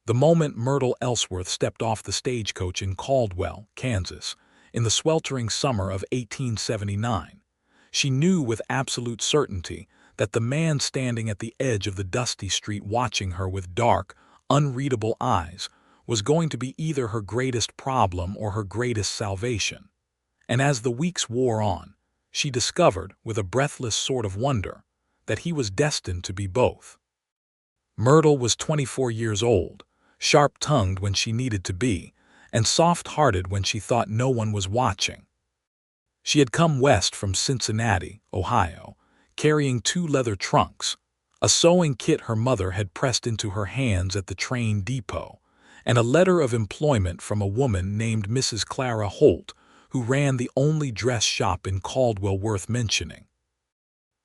The moment Myrtle Ellsworth stepped off the stagecoach in Caldwell, Kansas, in the sweltering summer of 1879, she knew with absolute certainty that the man standing at the edge of the dusty street watching her with dark, unreadable eyes was going to be either her greatest problem or her greatest salvation. And as the weeks wore on, she discovered, with a breathless sort of wonder, that he was destined to be both. Myrtle was 24 years old, sharp-tongued when she needed to be, and soft-hearted when she thought no one was watching. She had come west from Cincinnati, Ohio, carrying 2 leather trunks, a sewing kit her mother had pressed into her hands at the train depot, and a letter of employment from a woman named Mrs. Clara Holt, who ran the only dress shop in Caldwell worth mentioning.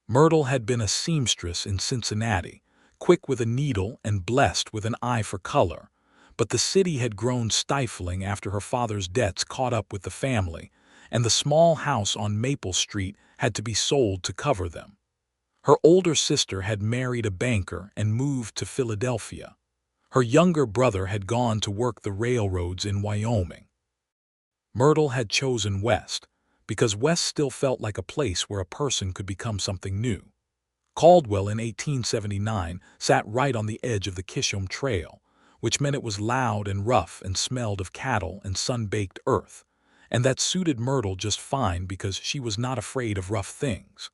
Myrtle had been a seamstress in Cincinnati, quick with a needle and blessed with an eye for color, but the city had grown stifling after her father's debts caught up with the family, and the small house on Maple Street had to be sold to cover them. Her older sister had married a banker and moved to Philadelphia. Her younger brother had gone to work the railroads in Wyoming. Myrtle had chosen West, because West still felt like a place where a person could become something new. Caldwell in 1879 sat right on the edge of the Kishom Trail, which meant it was loud and rough and smelled of cattle and sun-baked earth, and that suited Myrtle just fine because she was not afraid of rough things.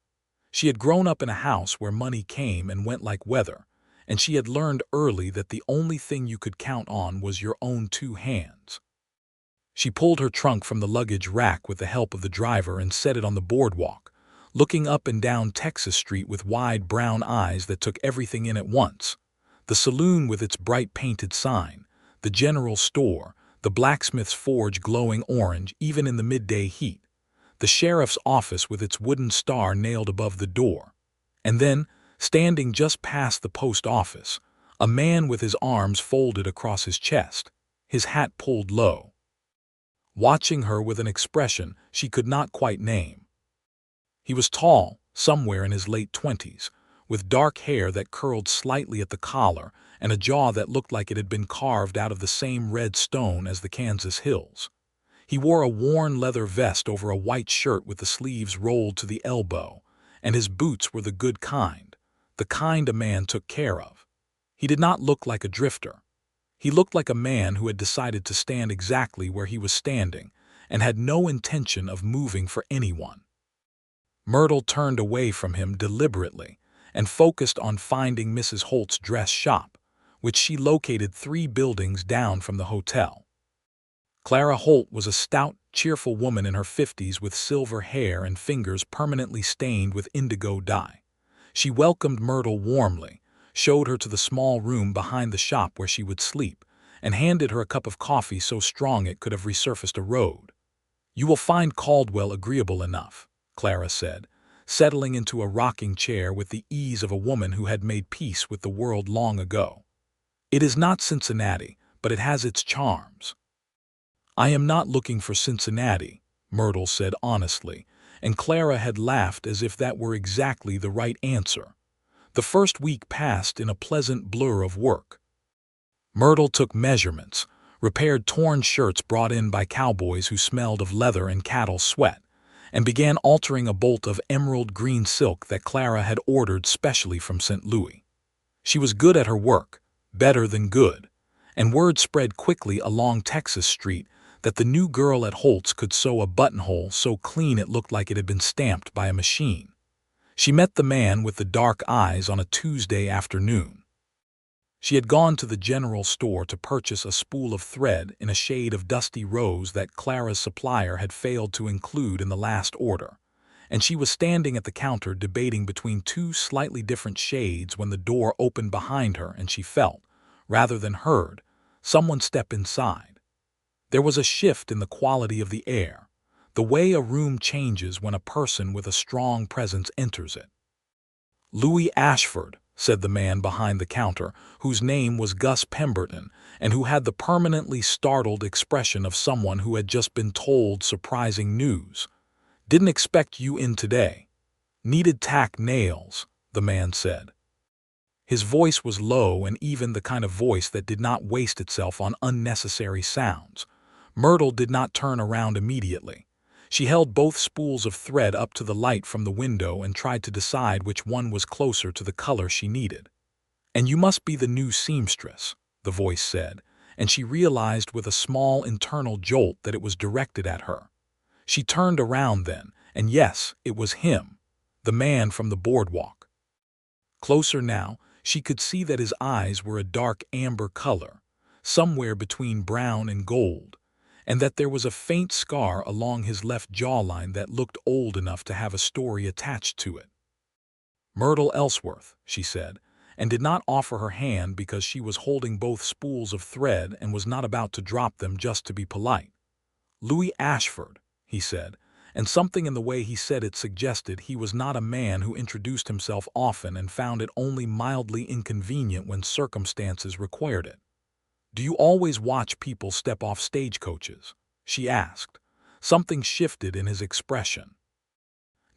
She had grown up in a house where money came and went like weather, and she had learned early that the only thing you could count on was your own 2 hands. She pulled her trunk from the luggage rack with the help of the driver and set it on the boardwalk, looking up and down Texas Street with wide brown eyes that took everything in at once. The saloon with its bright painted sign, the general store, the blacksmith's forge glowing orange even in the midday heat, the sheriff's office with its wooden star nailed above the door, and then, standing just past the post office, a man with his arms folded across his chest, his hat pulled low, watching her with an expression she could not quite name. He was tall, somewhere in his late 20s, with dark hair that curled slightly at the collar and a jaw that looked like it had been carved out of the same red stone as the Kansas hills. He wore a worn leather vest over a white shirt with the sleeves rolled to the elbow, and his boots were the good kind, the kind a man took care of. He did not look like a drifter. He looked like a man who had decided to stand exactly where he was standing and had no intention of moving for anyone. Myrtle turned away from him deliberately and focused on finding Mrs. Holt's dress shop, which she located 3 buildings down from the hotel. Clara Holt was a stout, cheerful woman in her 50s with silver hair and fingers permanently stained with indigo dye. She welcomed Myrtle warmly, showed her to the small room behind the shop where she would sleep, and handed her a cup of coffee so strong it could have resurfaced a road. "You will find Caldwell agreeable enough," Clara said, settling into a rocking chair with the ease of a woman who had made peace with the world long ago. "It is not Cincinnati, but it has its charms." "I am not looking for Cincinnati," Myrtle said honestly, and Clara had laughed as if that were exactly the right answer. The first week passed in a pleasant blur of work. Myrtle took measurements, repaired torn shirts brought in by cowboys who smelled of leather and cattle sweat, and began altering a bolt of emerald green silk that Clara had ordered specially from St. Louis. She was good at her work, better than good, and word spread quickly along Texas Street that the new girl at Holt's could sew a buttonhole so clean it looked like it had been stamped by a machine. She met the man with the dark eyes on a Tuesday afternoon. She had gone to the general store to purchase a spool of thread in a shade of dusty rose that Clara's supplier had failed to include in the last order, and she was standing at the counter debating between 2 slightly different shades when the door opened behind her and she felt, rather than heard, someone step inside. There was a shift in the quality of the air, the way a room changes when a person with a strong presence enters it. "Louis Ashford," said the man behind the counter, whose name was Gus Pemberton, and who had the permanently startled expression of someone who had just been told surprising news. "Didn't expect you in today." "Needed tack nails," the man said. His voice was low and even the kind of voice that did not waste itself on unnecessary sounds. Myrtle did not turn around immediately. She held both spools of thread up to the light from the window and tried to decide which one was closer to the color she needed. "And you must be the new seamstress," the voice said, and she realized with a small internal jolt that it was directed at her. She turned around then, and yes, it was him, the man from the boardwalk. Closer now, she could see that his eyes were a dark amber color, somewhere between brown and gold, and that there was a faint scar along his left jawline that looked old enough to have a story attached to it. "Myrtle Ellsworth," she said, and did not offer her hand because she was holding both spools of thread and was not about to drop them just to be polite. "Louis Ashford," he said, and something in the way he said it suggested he was not a man who introduced himself often and found it only mildly inconvenient when circumstances required it. "Do you always watch people step off stagecoaches?" she asked. Something shifted in his expression.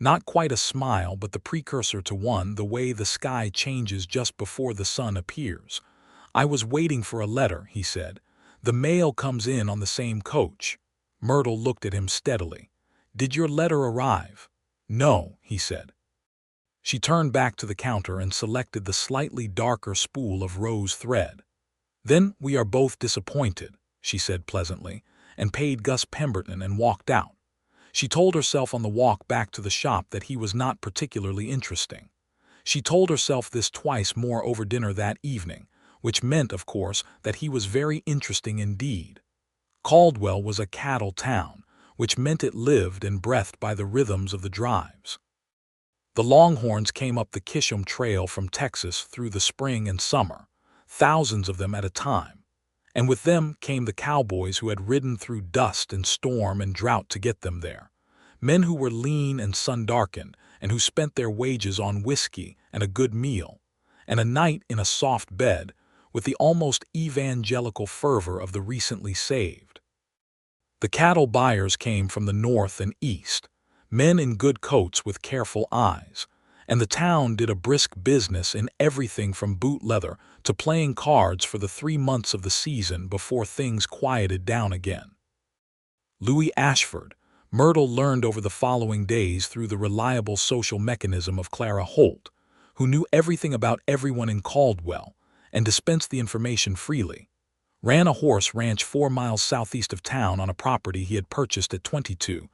Not quite a smile, but the precursor to one, the way the sky changes just before the sun appears. "I was waiting for a letter," he said. "The mail comes in on the same coach." Myrtle looked at him steadily. "Did your letter arrive?" "No," he said. She turned back to the counter and selected the slightly darker spool of rose thread. "Then we are both disappointed," she said pleasantly, and paid Gus Pemberton and walked out. She told herself on the walk back to the shop that he was not particularly interesting. She told herself this twice more over dinner that evening, which meant, of course, that he was very interesting indeed. Caldwell was a cattle town, which meant it lived and breathed by the rhythms of the drives. The Longhorns came up the Kisham Trail from Texas through the spring and summer, thousands of them at a time. And with them came the cowboys who had ridden through dust and storm and drought to get them there. Men who were lean and sun-darkened and who spent their wages on whiskey and a good meal, and a night in a soft bed with the almost evangelical fervor of the recently saved. The cattle buyers came from the north and east, men in good coats with careful eyes, and the town did a brisk business in everything from boot leather to playing cards for the 3 months of the season before things quieted down again. Louis Ashford, Myrtle learned over the following days through the reliable social mechanism of Clara Holt, who knew everything about everyone in Caldwell and dispensed the information freely, ran a horse ranch 4 miles southeast of town on a property he had purchased at 22,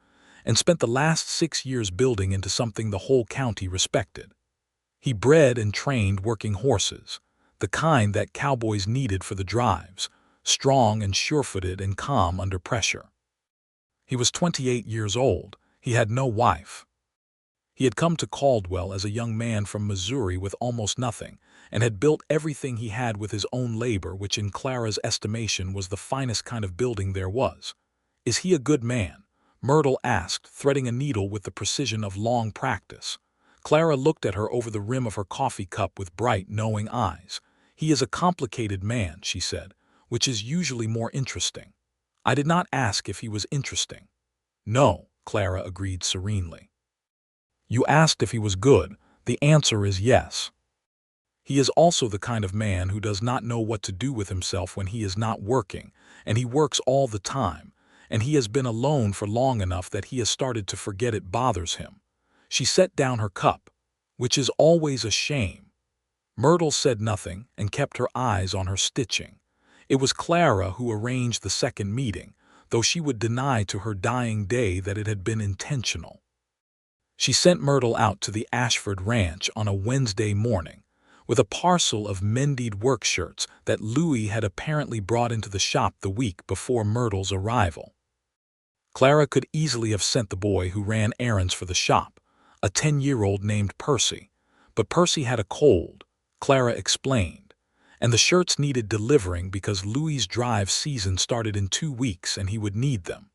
and spent the last 6 years building into something the whole county respected. He bred and trained working horses, the kind that cowboys needed for the drives, strong and sure-footed and calm under pressure. He was 28 years old. He had no wife. He had come to Caldwell as a young man from Missouri with almost nothing, and had built everything he had with his own labor, which in Clara's estimation was the finest kind of building there was. "Is he a good man?" Myrtle asked, threading a needle with the precision of long practice. Clara looked at her over the rim of her coffee cup with bright, knowing eyes. "He is a complicated man," she said, "which is usually more interesting." "I did not ask if he was interesting." "No," Clara agreed serenely. "You asked if he was good. The answer is yes. He is also the kind of man who does not know what to do with himself when he is not working, and he works all the time, and he has been alone for long enough that he has started to forget it bothers him." She set down her cup, "which is always a shame." Myrtle said nothing and kept her eyes on her stitching. It was Clara who arranged the second meeting, though she would deny to her dying day that it had been intentional. She sent Myrtle out to the Ashford Ranch on a Wednesday morning with a parcel of mended work shirts that Louis had apparently brought into the shop the week before Myrtle's arrival. Clara could easily have sent the boy who ran errands for the shop, a 10-year-old named Percy, but Percy had a cold, Clara explained, and the shirts needed delivering because Louis's drive season started in 2 weeks and he would need them.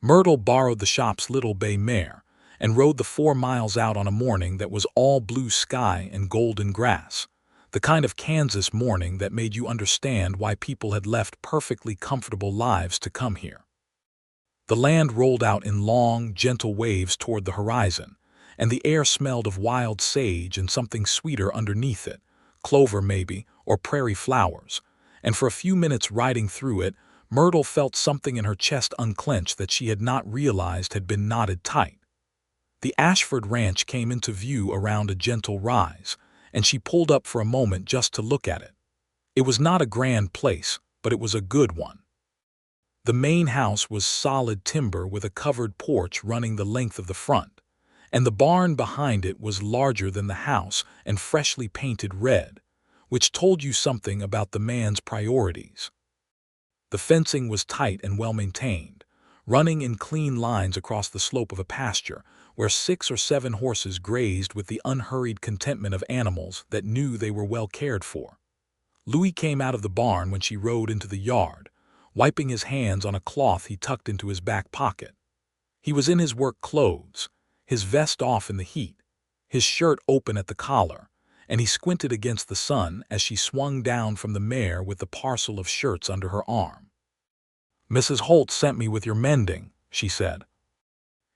Myrtle borrowed the shop's little bay mare and rode the 4 miles out on a morning that was all blue sky and golden grass, the kind of Kansas morning that made you understand why people had left perfectly comfortable lives to come here. The land rolled out in long, gentle waves toward the horizon, and the air smelled of wild sage and something sweeter underneath it, clover maybe, or prairie flowers, and for a few minutes riding through it, Myrtle felt something in her chest unclench that she had not realized had been knotted tight. The Ashford ranch came into view around a gentle rise, and she pulled up for a moment just to look at it. It was not a grand place, but it was a good one. The main house was solid timber with a covered porch running the length of the front, and the barn behind it was larger than the house and freshly painted red, which told you something about the man's priorities. The fencing was tight and well-maintained, running in clean lines across the slope of a pasture where 6 or 7 horses grazed with the unhurried contentment of animals that knew they were well cared for. Louis came out of the barn when she rode into the yard, wiping his hands on a cloth he tucked into his back pocket. He was in his work clothes, his vest off in the heat, his shirt open at the collar, and he squinted against the sun as she swung down from the mare with the parcel of shirts under her arm. "Mrs. Holt sent me with your mending," she said.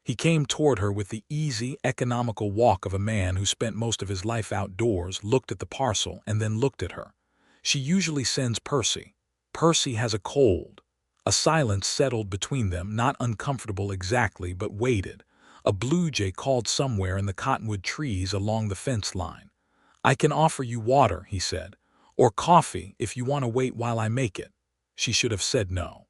He came toward her with the easy, economical walk of a man who spent most of his life outdoors, looked at the parcel, and then looked at her. "She usually sends Percy. Percy has a cold." A silence settled between them, not uncomfortable exactly, but weighted. A blue jay called somewhere in the cottonwood trees along the fence line. "I can offer you water," he said, "or coffee if you want to wait while I make it." She should have said no.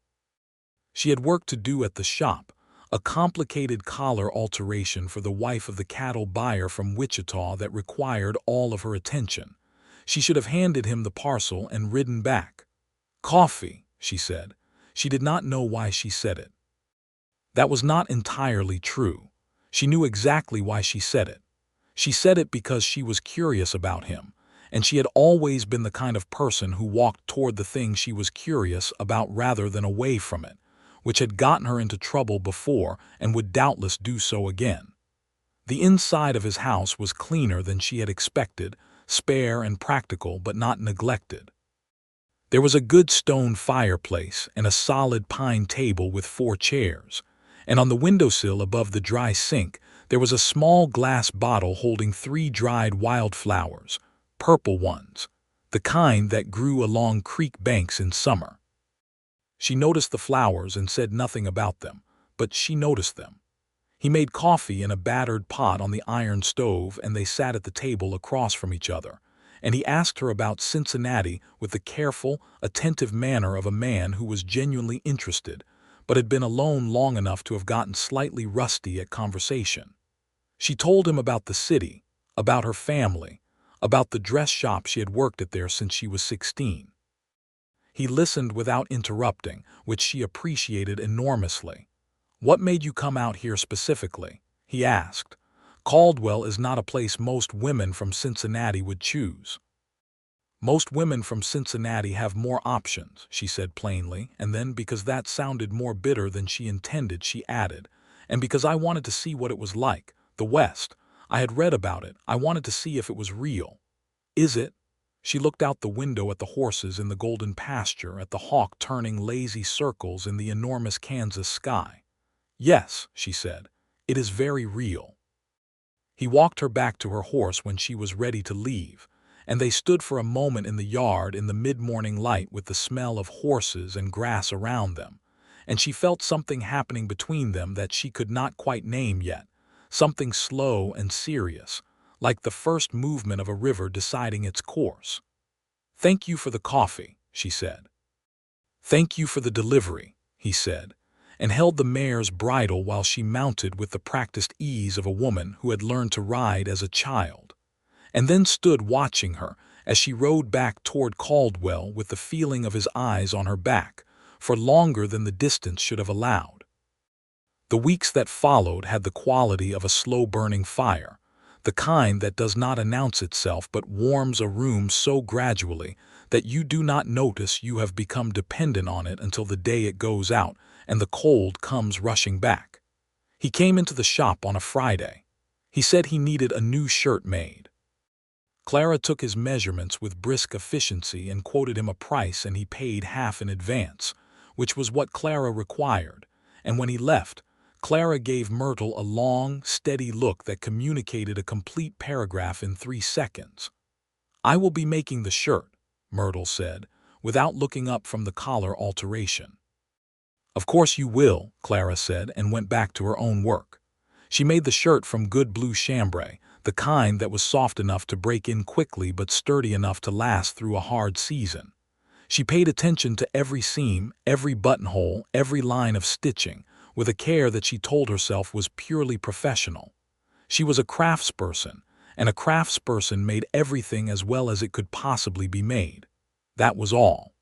She had work to do at the shop, a complicated collar alteration for the wife of the cattle buyer from Wichita that required all of her attention. She should have handed him the parcel and ridden back. "Coffee," she said. She did not know why she said it. That was not entirely true. She knew exactly why she said it. She said it because she was curious about him, and she had always been the kind of person who walked toward the thing she was curious about rather than away from it, which had gotten her into trouble before and would doubtless do so again. The inside of his house was cleaner than she had expected, spare and practical but not neglected. There was a good stone fireplace and a solid pine table with 4 chairs, and on the windowsill above the dry sink there was a small glass bottle holding 3 dried wildflowers, purple ones, the kind that grew along creek banks in summer. She noticed the flowers and said nothing about them, but she noticed them. He made coffee in a battered pot on the iron stove, and they sat at the table across from each other, and he asked her about Cincinnati with the careful, attentive manner of a man who was genuinely interested, but had been alone long enough to have gotten slightly rusty at conversation. She told him about the city, about her family, about the dress shop she had worked at there since she was 16. He listened without interrupting, which she appreciated enormously. "What made you come out here specifically?" he asked. "Caldwell is not a place most women from Cincinnati would choose." "Most women from Cincinnati have more options," she said plainly, and then, because that sounded more bitter than she intended, she added, "and because I wanted to see what it was like, the West. I had read about it. I wanted to see if it was real." "Is it?" She looked out the window at the horses in the golden pasture, at the hawk turning lazy circles in the enormous Kansas sky. "Yes," she said, "it is very real." He walked her back to her horse when she was ready to leave, and they stood for a moment in the yard in the mid-morning light with the smell of horses and grass around them, and she felt something happening between them that she could not quite name yet, something slow and serious, like the first movement of a river deciding its course. "Thank you for the coffee," she said. "Thank you for the delivery," he said, and held the mare's bridle while she mounted with the practiced ease of a woman who had learned to ride as a child, and then stood watching her as she rode back toward Caldwell with the feeling of his eyes on her back for longer than the distance should have allowed. The weeks that followed had the quality of a slow-burning fire, the kind that does not announce itself but warms a room so gradually that you do not notice you have become dependent on it until the day it goes out and the cold comes rushing back. He came into the shop on a Friday. He said he needed a new shirt made. Clara took his measurements with brisk efficiency and quoted him a price, and he paid half in advance, which was what Clara required, and when he left, Clara gave Myrtle a long, steady look that communicated a complete paragraph in 3 seconds. "I will be making the shirt," Myrtle said, without looking up from the collar alteration. "Of course you will," Clara said, and went back to her own work. She made the shirt from good blue chambray, the kind that was soft enough to break in quickly but sturdy enough to last through a hard season. She paid attention to every seam, every buttonhole, every line of stitching, with a care that she told herself was purely professional. She was a craftsperson, and a craftsperson made everything as well as it could possibly be made. That was all.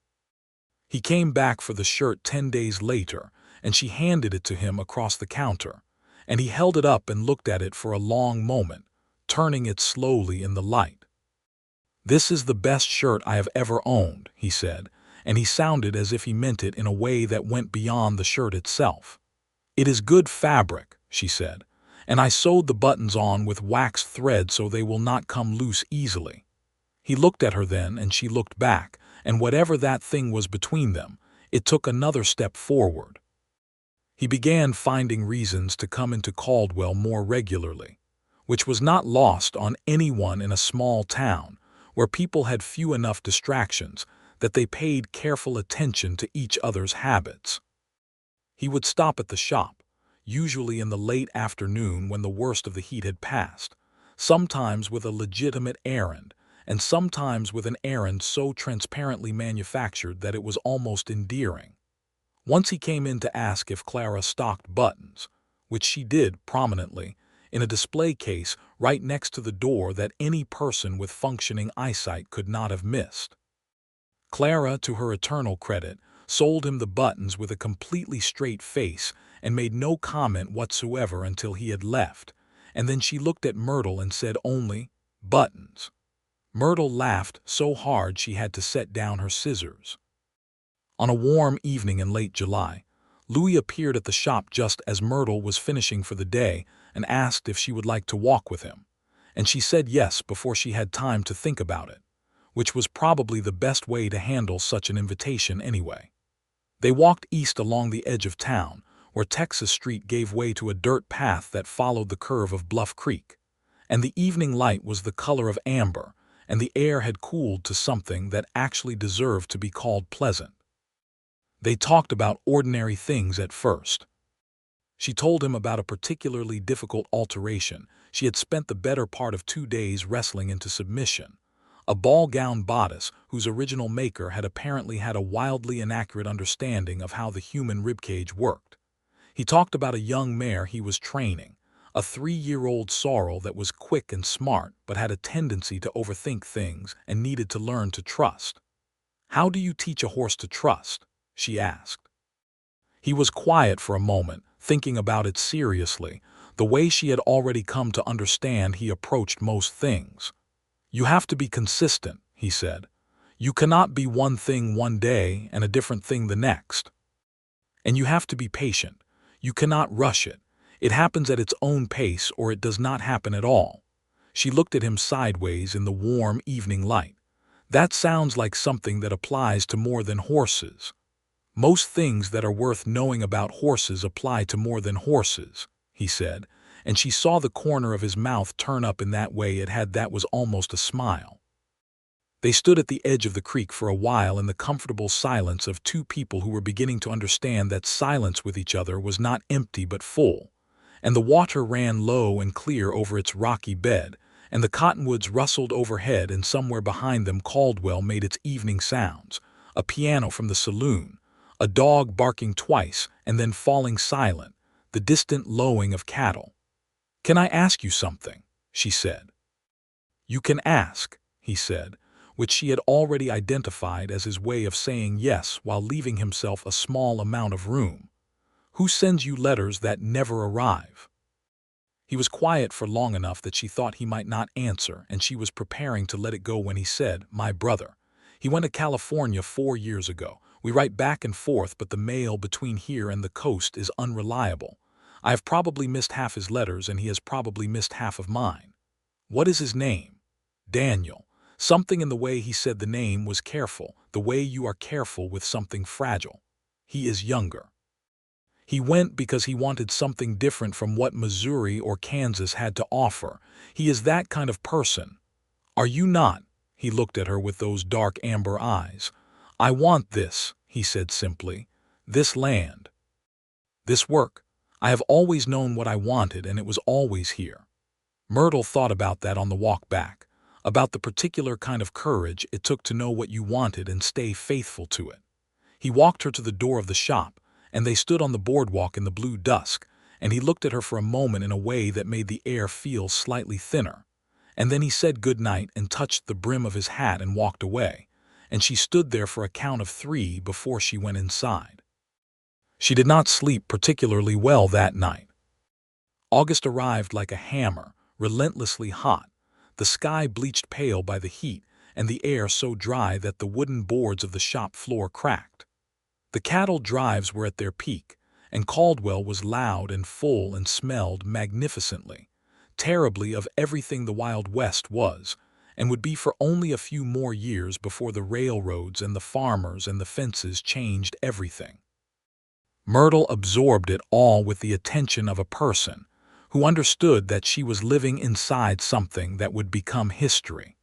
He came back for the shirt 10 days later, and she handed it to him across the counter, and he held it up and looked at it for a long moment, turning it slowly in the light. "This is the best shirt I have ever owned," he said, and he sounded as if he meant it in a way that went beyond the shirt itself. "It is good fabric," she said, "and I sewed the buttons on with waxed thread so they will not come loose easily." He looked at her then, and she looked back, and whatever that thing was between them, it took another step forward. He began finding reasons to come into Caldwell more regularly, which was not lost on anyone in a small town where people had few enough distractions that they paid careful attention to each other's habits. He would stop at the shop, usually in the late afternoon when the worst of the heat had passed, sometimes with a legitimate errand, and sometimes with an errand so transparently manufactured that it was almost endearing. Once he came in to ask if Clara stocked buttons, which she did prominently, in a display case right next to the door that any person with functioning eyesight could not have missed. Clara, to her eternal credit, sold him the buttons with a completely straight face and made no comment whatsoever until he had left, and then she looked at Myrtle and said only, "Buttons." Myrtle laughed so hard she had to set down her scissors. On a warm evening in late July, Louis appeared at the shop just as Myrtle was finishing for the day and asked if she would like to walk with him, and she said yes before she had time to think about it, which was probably the best way to handle such an invitation anyway. They walked east along the edge of town, where Texas Street gave way to a dirt path that followed the curve of Bluff Creek, and the evening light was the color of amber, and the air had cooled to something that actually deserved to be called pleasant. They talked about ordinary things at first. She told him about a particularly difficult alteration she had spent the better part of 2 days wrestling into submission, a ball-gown bodice whose original maker had apparently had a wildly inaccurate understanding of how the human ribcage worked. He talked about a young mare he was training, a 3-year-old sorrel that was quick and smart but had a tendency to overthink things and needed to learn to trust. "How do you teach a horse to trust?" she asked. He was quiet for a moment, thinking about it seriously, the way she had already come to understand he approached most things. "You have to be consistent," he said. "You cannot be one thing one day and a different thing the next. And you have to be patient. You cannot rush it. It happens at its own pace or it does not happen at all." She looked at him sideways in the warm evening light. "That sounds like something that applies to more than horses." "Most things that are worth knowing about horses apply to more than horses," he said, and she saw the corner of his mouth turn up in that way it had that was almost a smile. They stood at the edge of the creek for a while in the comfortable silence of two people who were beginning to understand that silence with each other was not empty but full, and the water ran low and clear over its rocky bed, and the cottonwoods rustled overhead, and somewhere behind them Caldwell made its evening sounds, a piano from the saloon, a dog barking twice and then falling silent, the distant lowing of cattle. "Can I ask you something?" she said. "You can ask," he said, which she had already identified as his way of saying yes while leaving himself a small amount of room. "Who sends you letters that never arrive?" He was quiet for long enough that she thought he might not answer, and she was preparing to let it go when he said, "My brother. He went to California 4 years ago. We write back and forth, but the mail between here and the coast is unreliable. I have probably missed half his letters, and he has probably missed half of mine." "What is his name?" "Daniel." Something in the way he said the name was careful, the way you are careful with something fragile. "He is younger. He went because he wanted something different from what Missouri or Kansas had to offer. He is that kind of person." "Are you not?" He looked at her with those dark amber eyes. "I want this," he said simply. "This land. This work. I have always known what I wanted, and it was always here." Myrtle thought about that on the walk back, about the particular kind of courage it took to know what you wanted and stay faithful to it. He walked her to the door of the shop, and they stood on the boardwalk in the blue dusk, and he looked at her for a moment in a way that made the air feel slightly thinner. And then he said good night and touched the brim of his hat and walked away, and she stood there for a count of 3 before she went inside. She did not sleep particularly well that night. August arrived like a hammer, relentlessly hot, the sky bleached pale by the heat, and the air so dry that the wooden boards of the shop floor cracked. The cattle drives were at their peak, and Caldwell was loud and full and smelled magnificently, terribly of everything the Wild West was, and would be for only a few more years before the railroads and the farmers and the fences changed everything. Myrtle absorbed it all with the attention of a person who understood that she was living inside something that would become history.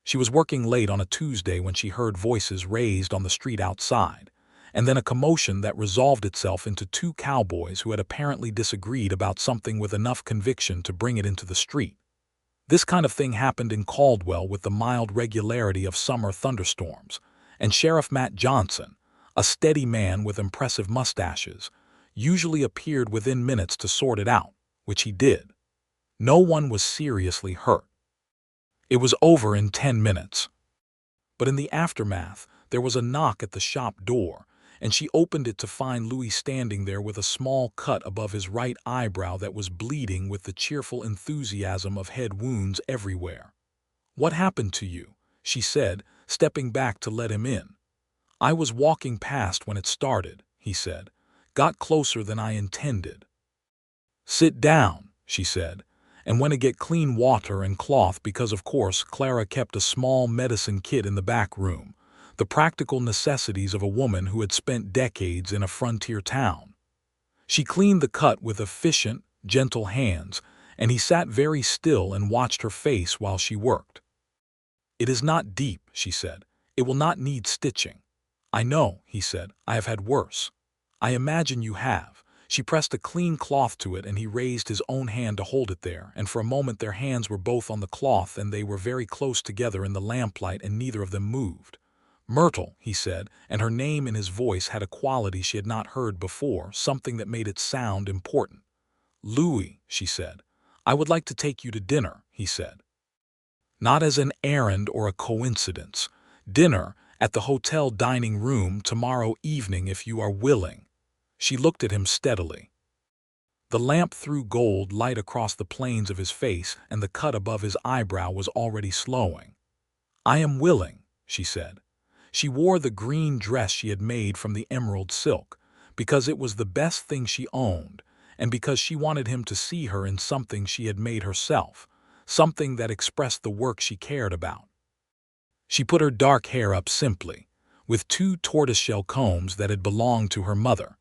She was working late on a Tuesday when she heard voices raised on the street outside, and then a commotion that resolved itself into 2 cowboys who had apparently disagreed about something with enough conviction to bring it into the street. This kind of thing happened in Caldwell with the mild regularity of summer thunderstorms, and Sheriff Matt Johnson, a steady man with impressive mustaches, usually appeared within minutes to sort it out, which he did. No one was seriously hurt. It was over in 10 minutes. But in the aftermath, there was a knock at the shop door, and she opened it to find Louis standing there with a small cut above his right eyebrow that was bleeding with the cheerful enthusiasm of head wounds everywhere. "What happened to you?" she said, stepping back to let him in. "I was walking past when it started," he said. "Got closer than I intended." "Sit down," she said, "and when to get clean water and cloth because of course Clara kept a small medicine kit in the back room, the practical necessities of a woman who had spent decades in a frontier town." She cleaned the cut with efficient, gentle hands, and he sat very still and watched her face while she worked. "It is not deep," she said. "It will not need stitching." "I know," he said. "I have had worse." "I imagine you have." She pressed a clean cloth to it, and he raised his own hand to hold it there, and for a moment their hands were both on the cloth, and they were very close together in the lamplight, and neither of them moved. "Myrtle," he said, and her name in his voice had a quality she had not heard before, something that made it sound important. "Louis," she said. "I would like to take you to dinner," he said. "Not as an errand or a coincidence. Dinner at the hotel dining room tomorrow evening if you are willing." She looked at him steadily. The lamp threw gold light across the planes of his face, and the cut above his eyebrow was already slowing. "I am willing," she said. She wore the green dress she had made from the emerald silk, because it was the best thing she owned, and because she wanted him to see her in something she had made herself, something that expressed the work she cared about. She put her dark hair up simply, with 2 tortoiseshell combs that had belonged to her mother,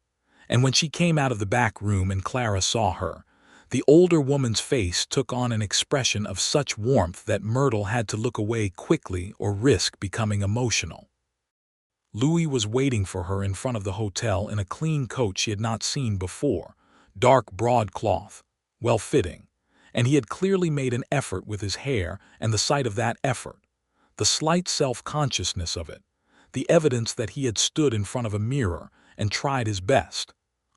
and when she came out of the back room and Clara saw her, the older woman's face took on an expression of such warmth that Myrtle had to look away quickly or risk becoming emotional. Louis was waiting for her in front of the hotel in a clean coat she had not seen before, dark broadcloth, well-fitting, and he had clearly made an effort with his hair, and the sight of that effort, the slight self-consciousness of it, the evidence that he had stood in front of a mirror and tried his best,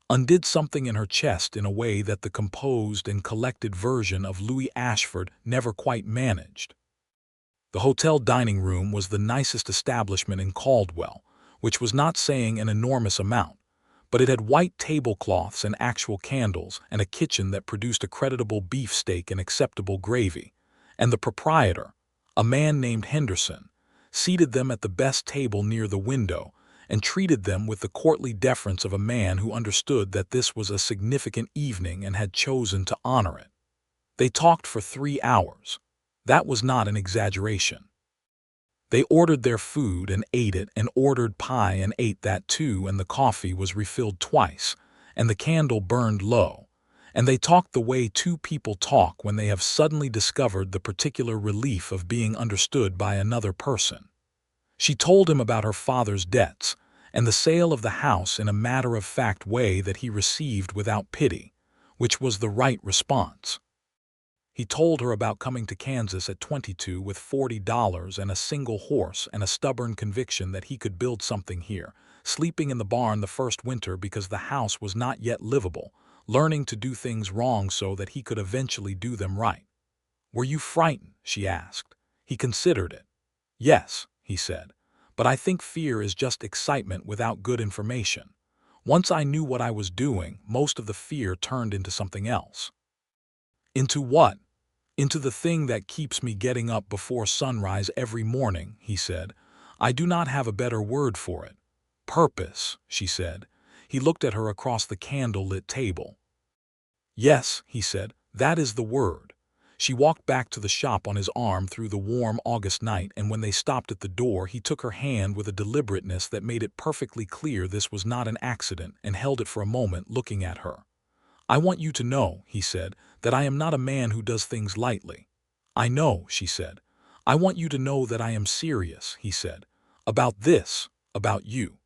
undid something in her chest in a way that the composed and collected version of Louis Ashford never quite managed. The hotel dining room was the nicest establishment in Caldwell, which was not saying an enormous amount, but it had white tablecloths and actual candles and a kitchen that produced a creditable beefsteak and acceptable gravy, and the proprietor, a man named Henderson, seated them at the best table near the window and treated them with the courtly deference of a man who understood that this was a significant evening and had chosen to honor it. They talked for 3 hours. That was not an exaggeration. They ordered their food and ate it, and ordered pie and ate that too, and the coffee was refilled twice, and the candle burned low, and they talked the way two people talk when they have suddenly discovered the particular relief of being understood by another person. She told him about her father's debts and the sale of the house in a matter-of-fact way that he received without pity, which was the right response. He told her about coming to Kansas at 22 with $40 and a single horse and a stubborn conviction that he could build something here, sleeping in the barn the first winter because the house was not yet livable, learning to do things wrong so that he could eventually do them right. "Were you frightened?" she asked. He considered it. "Yes," he said, "but I think fear is just excitement without good information. Once I knew what I was doing, most of the fear turned into something else." "Into what?" "Into the thing that keeps me getting up before sunrise every morning," he said. "I do not have a better word for it." "Purpose," she said. He looked at her across the candle-lit table. "Yes," he said, "that is the word." She walked back to the shop on his arm through the warm August night, and when they stopped at the door, he took her hand with a deliberateness that made it perfectly clear this was not an accident, and held it for a moment, looking at her. "I want you to know," he said, "that I am not a man who does things lightly." "I know," she said. "I want you to know that I am serious," he said. "About this, about you."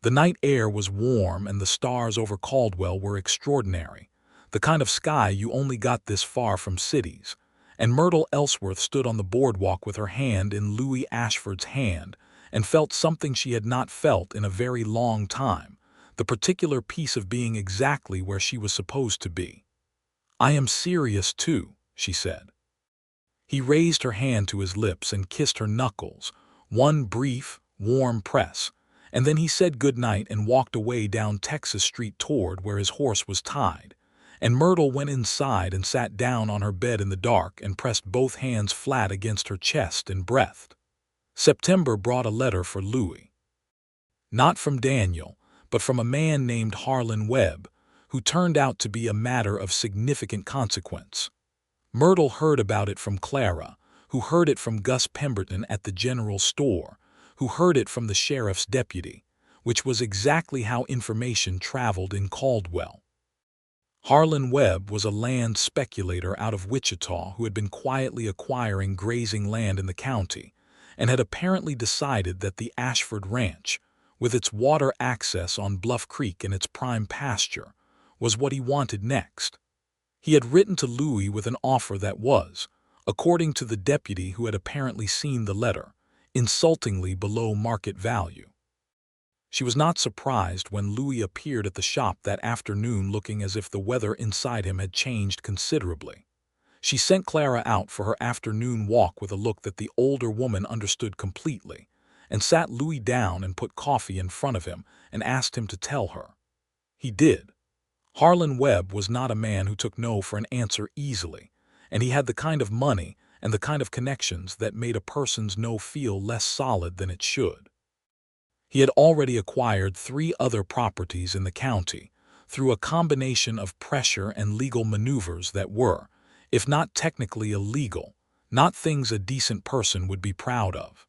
The night air was warm and the stars over Caldwell were extraordinary, the kind of sky you only got this far from cities, and Myrtle Ellsworth stood on the boardwalk with her hand in Louis Ashford's hand and felt something she had not felt in a very long time, the particular peace of being exactly where she was supposed to be. "I am serious too," she said. He raised her hand to his lips and kissed her knuckles, one brief, warm press, and then he said good night and walked away down Texas Street toward where his horse was tied, and Myrtle went inside and sat down on her bed in the dark and pressed both hands flat against her chest and breathed. September brought a letter for Louis. Not from Daniel, but from a man named Harlan Webb, who turned out to be a matter of significant consequence. Myrtle heard about it from Clara, who heard it from Gus Pemberton at the general store, who heard it from the sheriff's deputy, which was exactly how information traveled in Caldwell. Harlan Webb was a land speculator out of Wichita who had been quietly acquiring grazing land in the county, and had apparently decided that the Ashford Ranch, with its water access on Bluff Creek and its prime pasture, was what he wanted next. He had written to Louis with an offer that was, according to the deputy who had apparently seen the letter, insultingly below market value. She was not surprised when Louis appeared at the shop that afternoon looking as if the weather inside him had changed considerably. She sent Clara out for her afternoon walk with a look that the older woman understood completely, and sat Louis down and put coffee in front of him and asked him to tell her. He did. Harlan Webb was not a man who took no for an answer easily, and he had the kind of money and the kind of connections that made a person's no feel less solid than it should. He had already acquired 3 other properties in the county through a combination of pressure and legal maneuvers that were, if not technically illegal, not things a decent person would be proud of.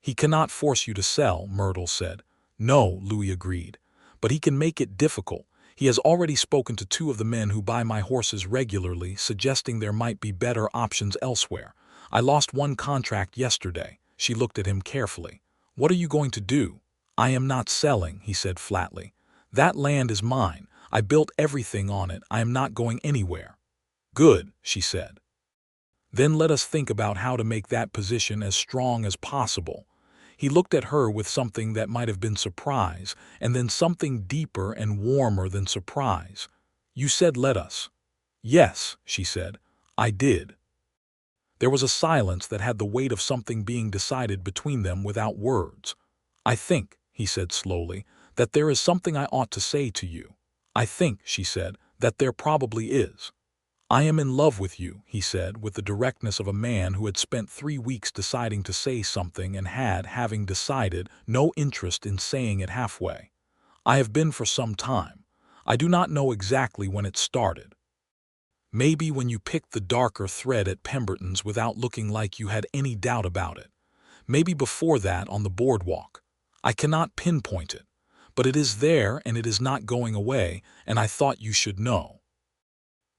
"He cannot force you to sell," Myrtle said. "No," Louis agreed, "but he can make it difficult. He has already spoken to 2 of the men who buy my horses regularly, suggesting there might be better options elsewhere. I lost one contract yesterday." She looked at him carefully. "What are you going to do?" "I am not selling," he said flatly. "That land is mine. I built everything on it. I am not going anywhere." "Good," she said. "Then let us think about how to make that position as strong as possible." He looked at her with something that might have been surprise, and then something deeper and warmer than surprise. "You said let us." "Yes," she said. "I did." There was a silence that had the weight of something being decided between them without words. "I think," he said slowly, "that there is something I ought to say to you." "I think," she said, "that there probably is." "I am in love with you," he said, with the directness of a man who had spent 3 weeks deciding to say something and had, having decided, no interest in saying it halfway. "I have been for some time. I do not know exactly when it started. Maybe when you picked the darker thread at Pemberton's without looking like you had any doubt about it. Maybe before that on the boardwalk. I cannot pinpoint it, but it is there and it is not going away, and I thought you should know."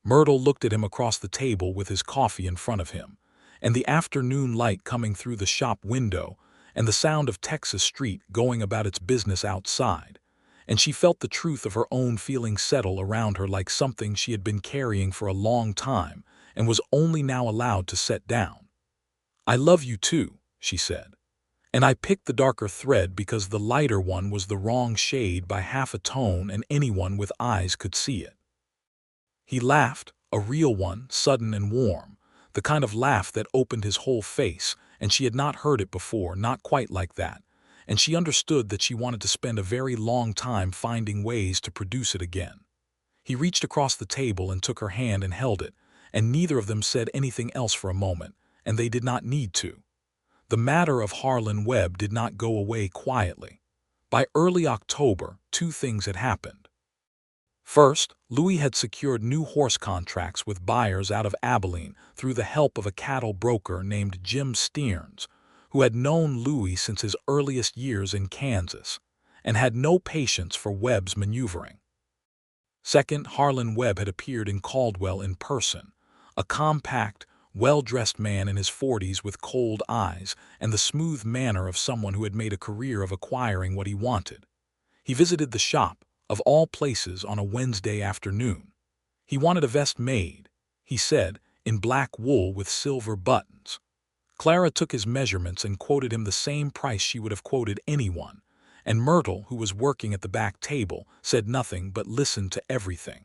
Myrtle looked at him across the table with his coffee in front of him, and the afternoon light coming through the shop window, and the sound of Texas Street going about its business outside, and she felt the truth of her own feelings settle around her like something she had been carrying for a long time and was only now allowed to set down. "I love you too," she said. "And I picked the darker thread because the lighter one was the wrong shade by half a tone and anyone with eyes could see it." He laughed, a real one, sudden and warm, the kind of laugh that opened his whole face, and she had not heard it before, not quite like that, and she understood that she wanted to spend a very long time finding ways to produce it again. He reached across the table and took her hand and held it, and neither of them said anything else for a moment, and they did not need to. The matter of Harlan Webb did not go away quietly. By early October, two things had happened. First, Louis had secured new horse contracts with buyers out of Abilene through the help of a cattle broker named Jim Stearns, who had known Louis since his earliest years in Kansas and had no patience for Webb's maneuvering. Second, Harlan Webb had appeared in Caldwell in person, a compact, well-dressed man in his 40s with cold eyes and the smooth manner of someone who had made a career of acquiring what he wanted. He visited the shop, of all places, on a Wednesday afternoon. He wanted a vest made, he said, in black wool with silver buttons. Clara took his measurements and quoted him the same price she would have quoted anyone, and Myrtle, who was working at the back table, said nothing but listened to everything.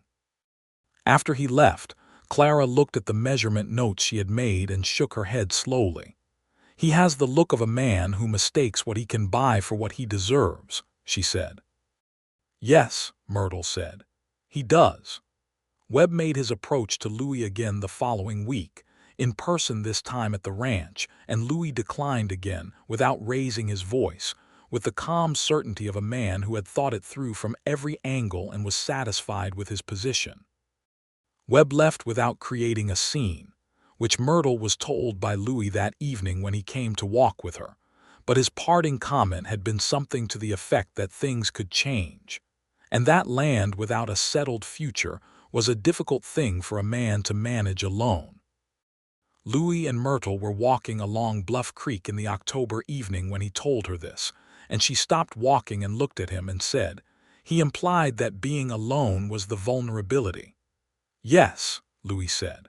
After he left, Clara looked at the measurement notes she had made and shook her head slowly. "He has the look of a man who mistakes what he can buy for what he deserves," she said. "Yes," Myrtle said, "he does." Webb made his approach to Louis again the following week, in person this time at the ranch, and Louis declined again, without raising his voice, with the calm certainty of a man who had thought it through from every angle and was satisfied with his position. Webb left without creating a scene, which Myrtle was told by Louis that evening when he came to walk with her, but his parting comment had been something to the effect that things could change, and that land without a settled future was a difficult thing for a man to manage alone. Louis and Myrtle were walking along Bluff Creek in the October evening when he told her this, and she stopped walking and looked at him and said, "He implied that being alone was the vulnerability." "Yes," Louis said.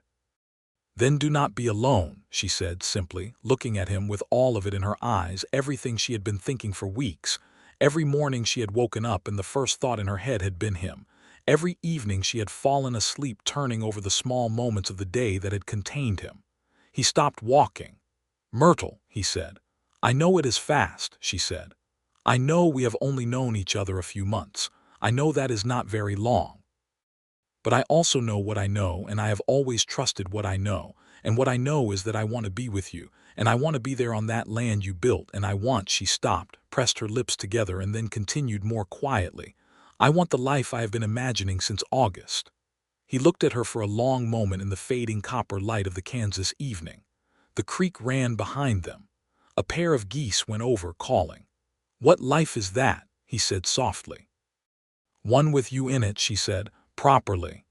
"Then do not be alone," she said simply, looking at him with all of it in her eyes, everything she had been thinking for weeks. Every morning she had woken up and the first thought in her head had been him. Every evening she had fallen asleep turning over the small moments of the day that had contained him. He stopped walking. "Myrtle," he said. "I know it is fast," she said. "I know we have only known each other a few months. I know that is not very long. But I also know what I know, and I have always trusted what I know, and what I know is that I want to be with you, and I want to be there on that land you built, and I want—" She stopped, pressed her lips together, and then continued more quietly, "I want the life I have been imagining since August." He looked at her for a long moment in the fading copper light of the Kansas evening. The creek ran behind them. A pair of geese went over, calling. "What life is that?" he said softly. "One with you in it," she said, "properly."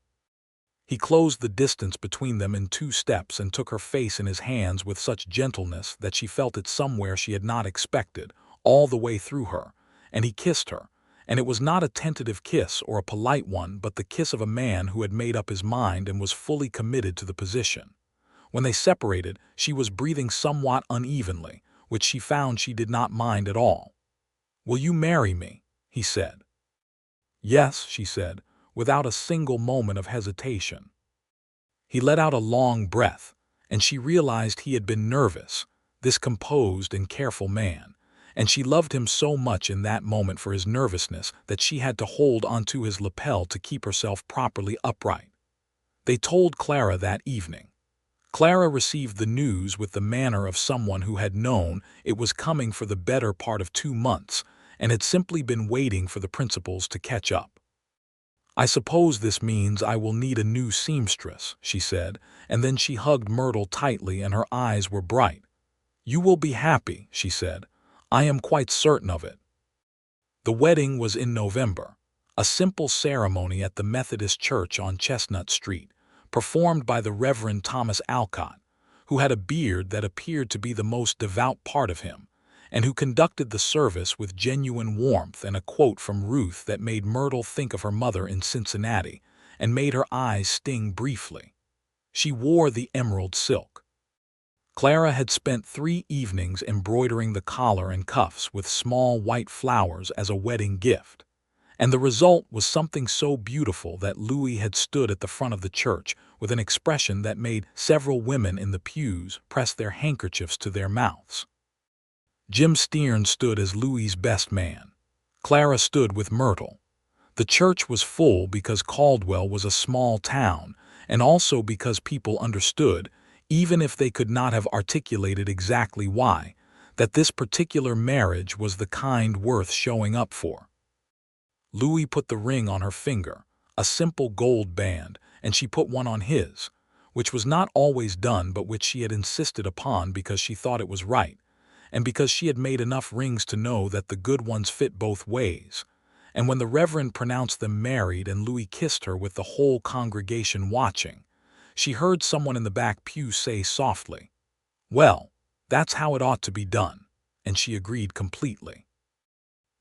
He closed the distance between them in 2 steps and took her face in his hands with such gentleness that she felt it somewhere she had not expected, all the way through her, and he kissed her. And it was not a tentative kiss or a polite one, but the kiss of a man who had made up his mind and was fully committed to the position. When they separated, she was breathing somewhat unevenly, which she found she did not mind at all. "Will you marry me?" he said. "Yes," she said, without a single moment of hesitation. He let out a long breath, and she realized he had been nervous, this composed and careful man, and she loved him so much in that moment for his nervousness that she had to hold onto his lapel to keep herself properly upright. They told Clara that evening. Clara received the news with the manner of someone who had known it was coming for the better part of 2 months and had simply been waiting for the principals to catch up. "I suppose this means I will need a new seamstress," she said, and then she hugged Myrtle tightly and her eyes were bright. "You will be happy," she said. "I am quite certain of it." The wedding was in November, a simple ceremony at the Methodist Church on Chestnut Street, performed by the Reverend Thomas Alcott, who had a beard that appeared to be the most devout part of him, and who conducted the service with genuine warmth and a quote from Ruth that made Myrtle think of her mother in Cincinnati and made her eyes sting briefly. She wore the emerald silk. Clara had spent 3 evenings embroidering the collar and cuffs with small white flowers as a wedding gift, and the result was something so beautiful that Louis had stood at the front of the church with an expression that made several women in the pews press their handkerchiefs to their mouths. Jim Stearns stood as Louis's best man. Clara stood with Myrtle. The church was full because Caldwell was a small town, and also because people understood, even if they could not have articulated exactly why, that this particular marriage was the kind worth showing up for. Louis put the ring on her finger, a simple gold band, and she put one on his, which was not always done but which she had insisted upon because she thought it was right, and because she had made enough rings to know that the good ones fit both ways. And when the Reverend pronounced them married and Louis kissed her with the whole congregation watching, she heard someone in the back pew say softly, "Well, that's how it ought to be done," and she agreed completely.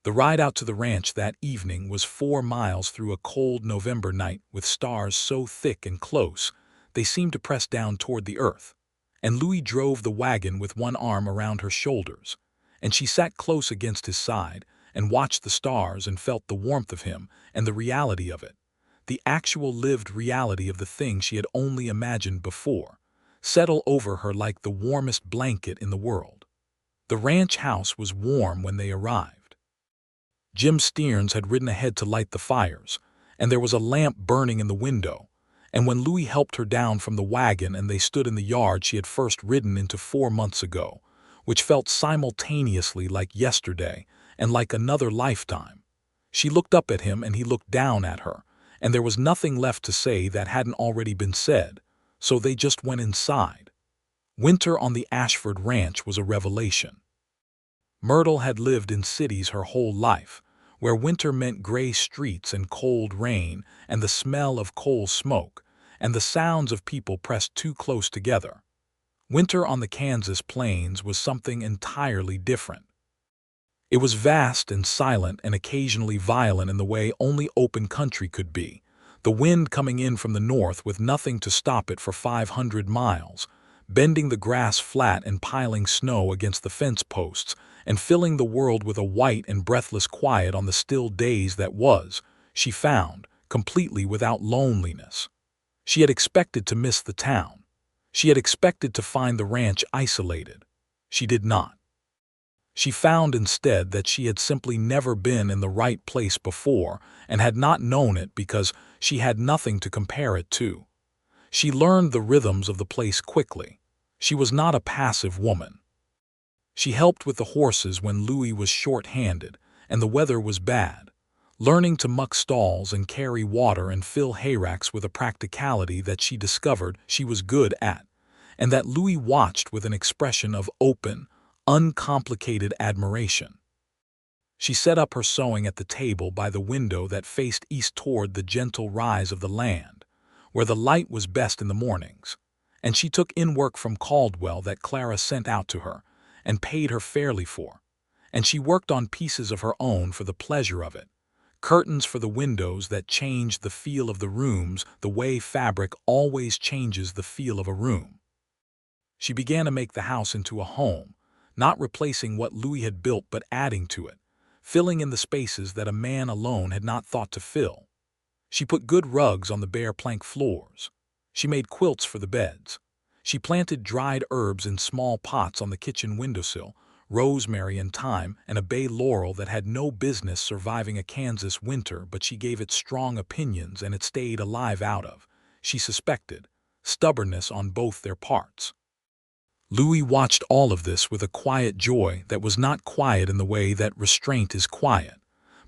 The ride out to the ranch that evening was 4 miles through a cold November night with stars so thick and close they seemed to press down toward the earth, and Louis drove the wagon with one arm around her shoulders, and she sat close against his side and watched the stars and felt the warmth of him and the reality of it, the actual lived reality of the thing she had only imagined before, settle over her like the warmest blanket in the world. The ranch house was warm when they arrived. Jim Stearns had ridden ahead to light the fires, and there was a lamp burning in the window, and when Louis helped her down from the wagon and they stood in the yard she had first ridden into 4 months ago, which felt simultaneously like yesterday and like another lifetime, she looked up at him and he looked down at her, and there was nothing left to say that hadn't already been said, so they just went inside. Winter on the Ashford ranch was a revelation. Myrtle had lived in cities her whole life, where winter meant gray streets and cold rain and the smell of coal smoke and the sounds of people pressed too close together. Winter on the Kansas plains was something entirely different. It was vast and silent and occasionally violent in the way only open country could be, the wind coming in from the north with nothing to stop it for 500 miles, bending the grass flat and piling snow against the fence posts, and filling the world with a white and breathless quiet on the still days that was, she found, completely without loneliness. She had expected to miss the town. She had expected to find the ranch isolated. She did not. She found instead that she had simply never been in the right place before and had not known it because she had nothing to compare it to. She learned the rhythms of the place quickly. She was not a passive woman. She helped with the horses when Louis was short-handed and the weather was bad, learning to muck stalls and carry water and fill hayracks with a practicality that she discovered she was good at, and that Louis watched with an expression of open, uncomplicated admiration. She set up her sewing at the table by the window that faced east toward the gentle rise of the land, where the light was best in the mornings, and she took in work from Caldwell that Clara sent out to her and paid her fairly for, and she worked on pieces of her own for the pleasure of it, curtains for the windows that changed the feel of the rooms the way fabric always changes the feel of a room. She began to make the house into a home, not replacing what Louis had built but adding to it, filling in the spaces that a man alone had not thought to fill. She put good rugs on the bare plank floors. She made quilts for the beds. She planted dried herbs in small pots on the kitchen windowsill, rosemary and thyme and a bay laurel that had no business surviving a Kansas winter, but she gave it strong opinions and it stayed alive out of, she suspected, stubbornness on both their parts. Louis watched all of this with a quiet joy that was not quiet in the way that restraint is quiet,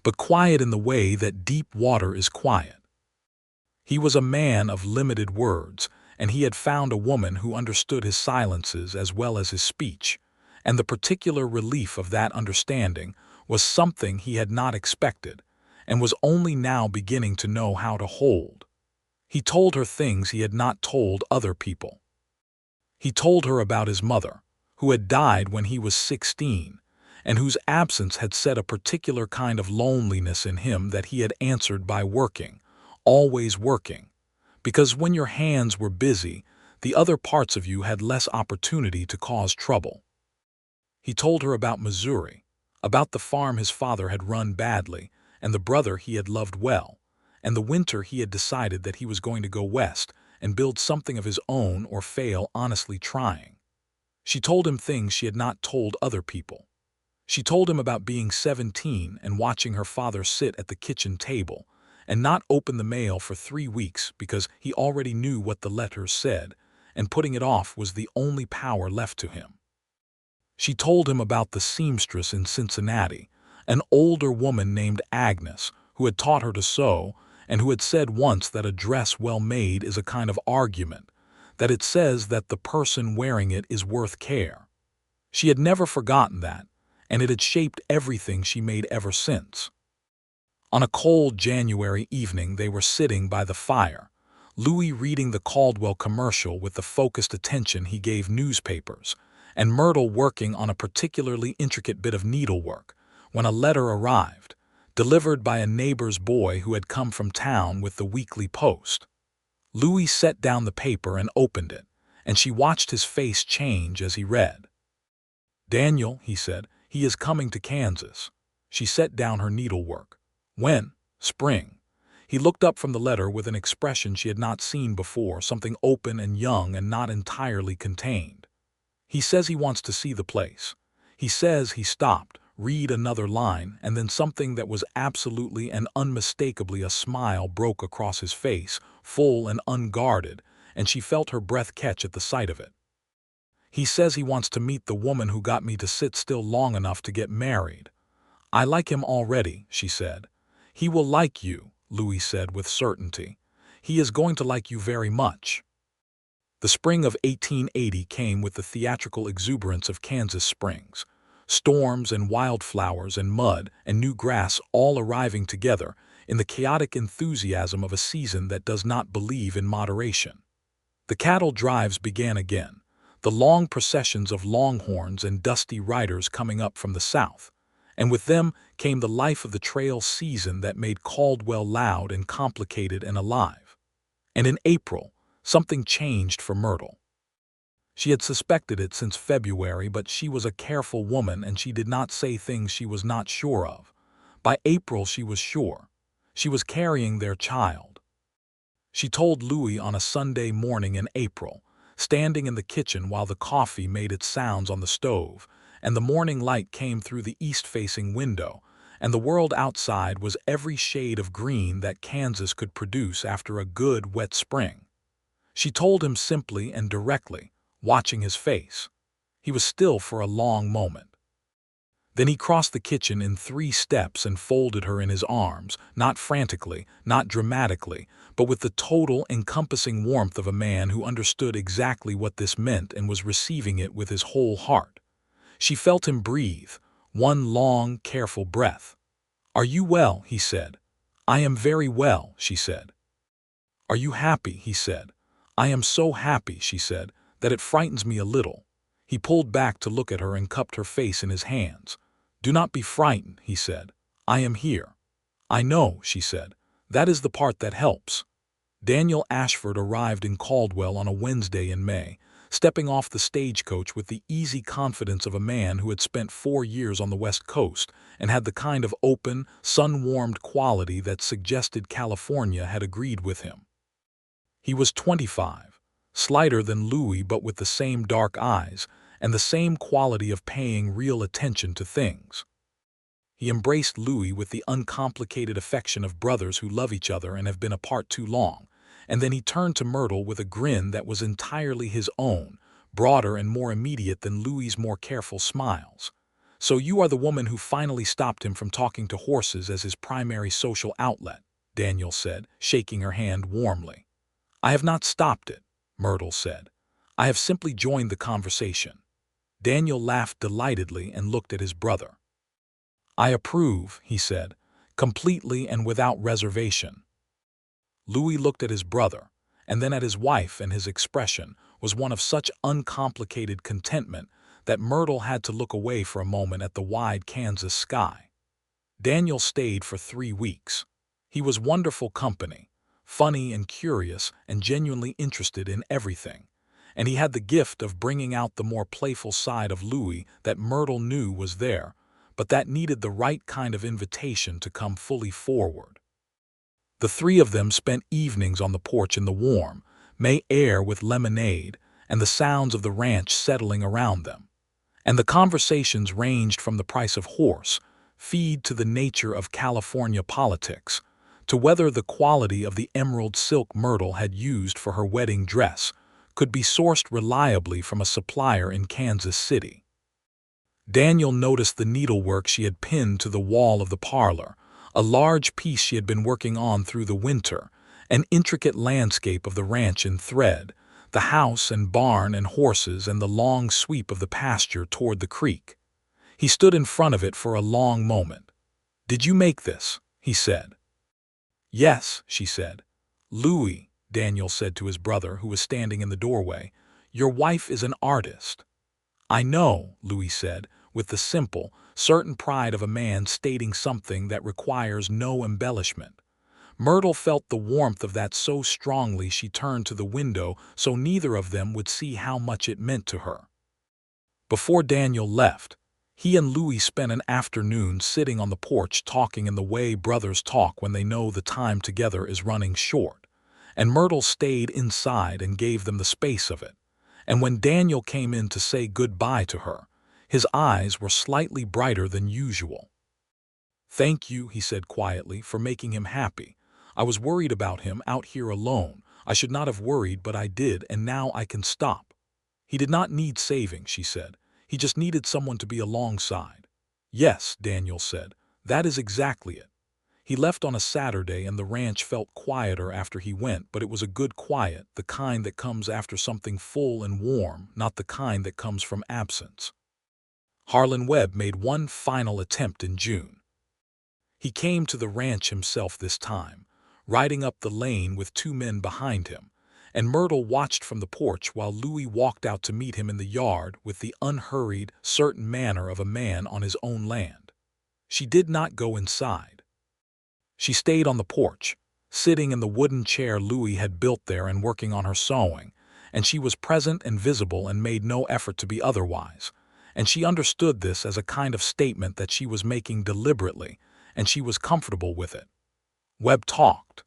but quiet in the way that deep water is quiet. He was a man of limited words, and he had found a woman who understood his silences as well as his speech, and the particular relief of that understanding was something he had not expected, and was only now beginning to know how to hold. He told her things he had not told other people. He told her about his mother, who had died when he was 16, and whose absence had set a particular kind of loneliness in him that he had answered by working, always working, because when your hands were busy, the other parts of you had less opportunity to cause trouble. He told her about Missouri, about the farm his father had run badly, and the brother he had loved well, and the winter he had decided that he was going to go west and build something of his own or fail honestly trying. She told him things she had not told other people. She told him about being 17 and watching her father sit at the kitchen table and not open the mail for 3 weeks because he already knew what the letters said, and putting it off was the only power left to him. She told him about the seamstress in Cincinnati, an older woman named Agnes, who had taught her to sew, and who had said once that a dress well made is a kind of argument, that it says that the person wearing it is worth care. She had never forgotten that, and it had shaped everything she made ever since. On a cold January evening they were sitting by the fire, Louis reading the Caldwell commercial with the focused attention he gave newspapers, and Myrtle working on a particularly intricate bit of needlework, when a letter arrived, delivered by a neighbor's boy who had come from town with the weekly post. Louis set down the paper and opened it, and she watched his face change as he read. "Daniel," he said, "he is coming to Kansas." She set down her needlework. "When?" "Spring." He looked up from the letter with an expression she had not seen before, something open and young and not entirely contained. "He says he wants to see the place. He says," he stopped, read another line, and then something that was absolutely and unmistakably a smile broke across his face, full and unguarded, and she felt her breath catch at the sight of it. "He says he wants to meet the woman who got me to sit still long enough to get married. I like him already," she said. "He will like you," Louis said with certainty. "He is going to like you very much." The spring of 1880 came with the theatrical exuberance of Kansas springs. Storms and wildflowers and mud and new grass all arriving together in the chaotic enthusiasm of a season that does not believe in moderation. The cattle drives began again, the long processions of longhorns and dusty riders coming up from the south, and with them came the life of the trail season that made Caldwell loud and complicated and alive. And in April, something changed for Myrtle. She had suspected it since February, but she was a careful woman and she did not say things she was not sure of. By April she was sure. She was carrying their child. She told Louis on a Sunday morning in April, standing in the kitchen while the coffee made its sounds on the stove, and the morning light came through the east-facing window, and the world outside was every shade of green that Kansas could produce after a good, wet spring. She told him simply and directly, watching his face. He was still for a long moment. Then he crossed the kitchen in 3 steps and folded her in his arms, not frantically, not dramatically, but with the total, encompassing warmth of a man who understood exactly what this meant and was receiving it with his whole heart. She felt him breathe, one long, careful breath. "Are you well?" he said. "I am very well," she said. "Are you happy?" he said. "I am so happy," she said, "that it frightens me a little." He pulled back to look at her and cupped her face in his hands. "Do not be frightened," he said. "I am here." "I know," she said. "That is the part that helps." Daniel Ashford arrived in Caldwell on a Wednesday in May, stepping off the stagecoach with the easy confidence of a man who had spent 4 years on the West Coast and had the kind of open, sun-warmed quality that suggested California had agreed with him. He was 25, slighter than Louis but with the same dark eyes and the same quality of paying real attention to things. He embraced Louis with the uncomplicated affection of brothers who love each other and have been apart too long, and then he turned to Myrtle with a grin that was entirely his own, broader and more immediate than Louis's more careful smiles. "So you are the woman who finally stopped him from talking to horses as his primary social outlet," Daniel said, shaking her hand warmly. "I have not stopped it," Myrtle said. "I have simply joined the conversation." Daniel laughed delightedly and looked at his brother. "I approve," he said, "completely and without reservation." Louis looked at his brother, and then at his wife, and his expression was one of such uncomplicated contentment that Myrtle had to look away for a moment at the wide Kansas sky. Daniel stayed for 3 weeks. He was wonderful company, funny and curious and genuinely interested in everything, and he had the gift of bringing out the more playful side of Louis that Myrtle knew was there, but that needed the right kind of invitation to come fully forward. The 3 of them spent evenings on the porch in the warm May air with lemonade and the sounds of the ranch settling around them. And the conversations ranged from the price of horse feed to the nature of California politics, to whether the quality of the emerald silk Myrtle had used for her wedding dress could be sourced reliably from a supplier in Kansas City. Daniel noticed the needlework she had pinned to the wall of the parlor, a large piece she had been working on through the winter, an intricate landscape of the ranch in thread, the house and barn and horses and the long sweep of the pasture toward the creek. He stood in front of it for a long moment. "Did you make this?" he said. "Yes," she said. "Louis," Daniel said to his brother, who was standing in the doorway, "your wife is an artist." "I know," Louis said, with the simple, certain pride of a man stating something that requires no embellishment. Myrtle felt the warmth of that so strongly she turned to the window so neither of them would see how much it meant to her. Before Daniel left, he and Louis spent an afternoon sitting on the porch talking in the way brothers talk when they know the time together is running short, and Myrtle stayed inside and gave them the space of it. And when Daniel came in to say goodbye to her, his eyes were slightly brighter than usual. "Thank you," he said quietly, "for making him happy. I was worried about him out here alone. I should not have worried, but I did, and now I can stop." "He did not need saving," she said. "He just needed someone to be alongside." "Yes," Daniel said, "that is exactly it. He left on a Saturday and the ranch felt quieter after he went, but it was a good quiet, the kind that comes after something full and warm, not the kind that comes from absence." Harlan Webb made one final attempt in June. He came to the ranch himself this time, riding up the lane with 2 men behind him, and Myrtle watched from the porch while Louis walked out to meet him in the yard with the unhurried, certain manner of a man on his own land. She did not go inside. She stayed on the porch, sitting in the wooden chair Louis had built there and working on her sewing, and she was present and visible and made no effort to be otherwise, and she understood this as a kind of statement that she was making deliberately, and she was comfortable with it. Webb talked.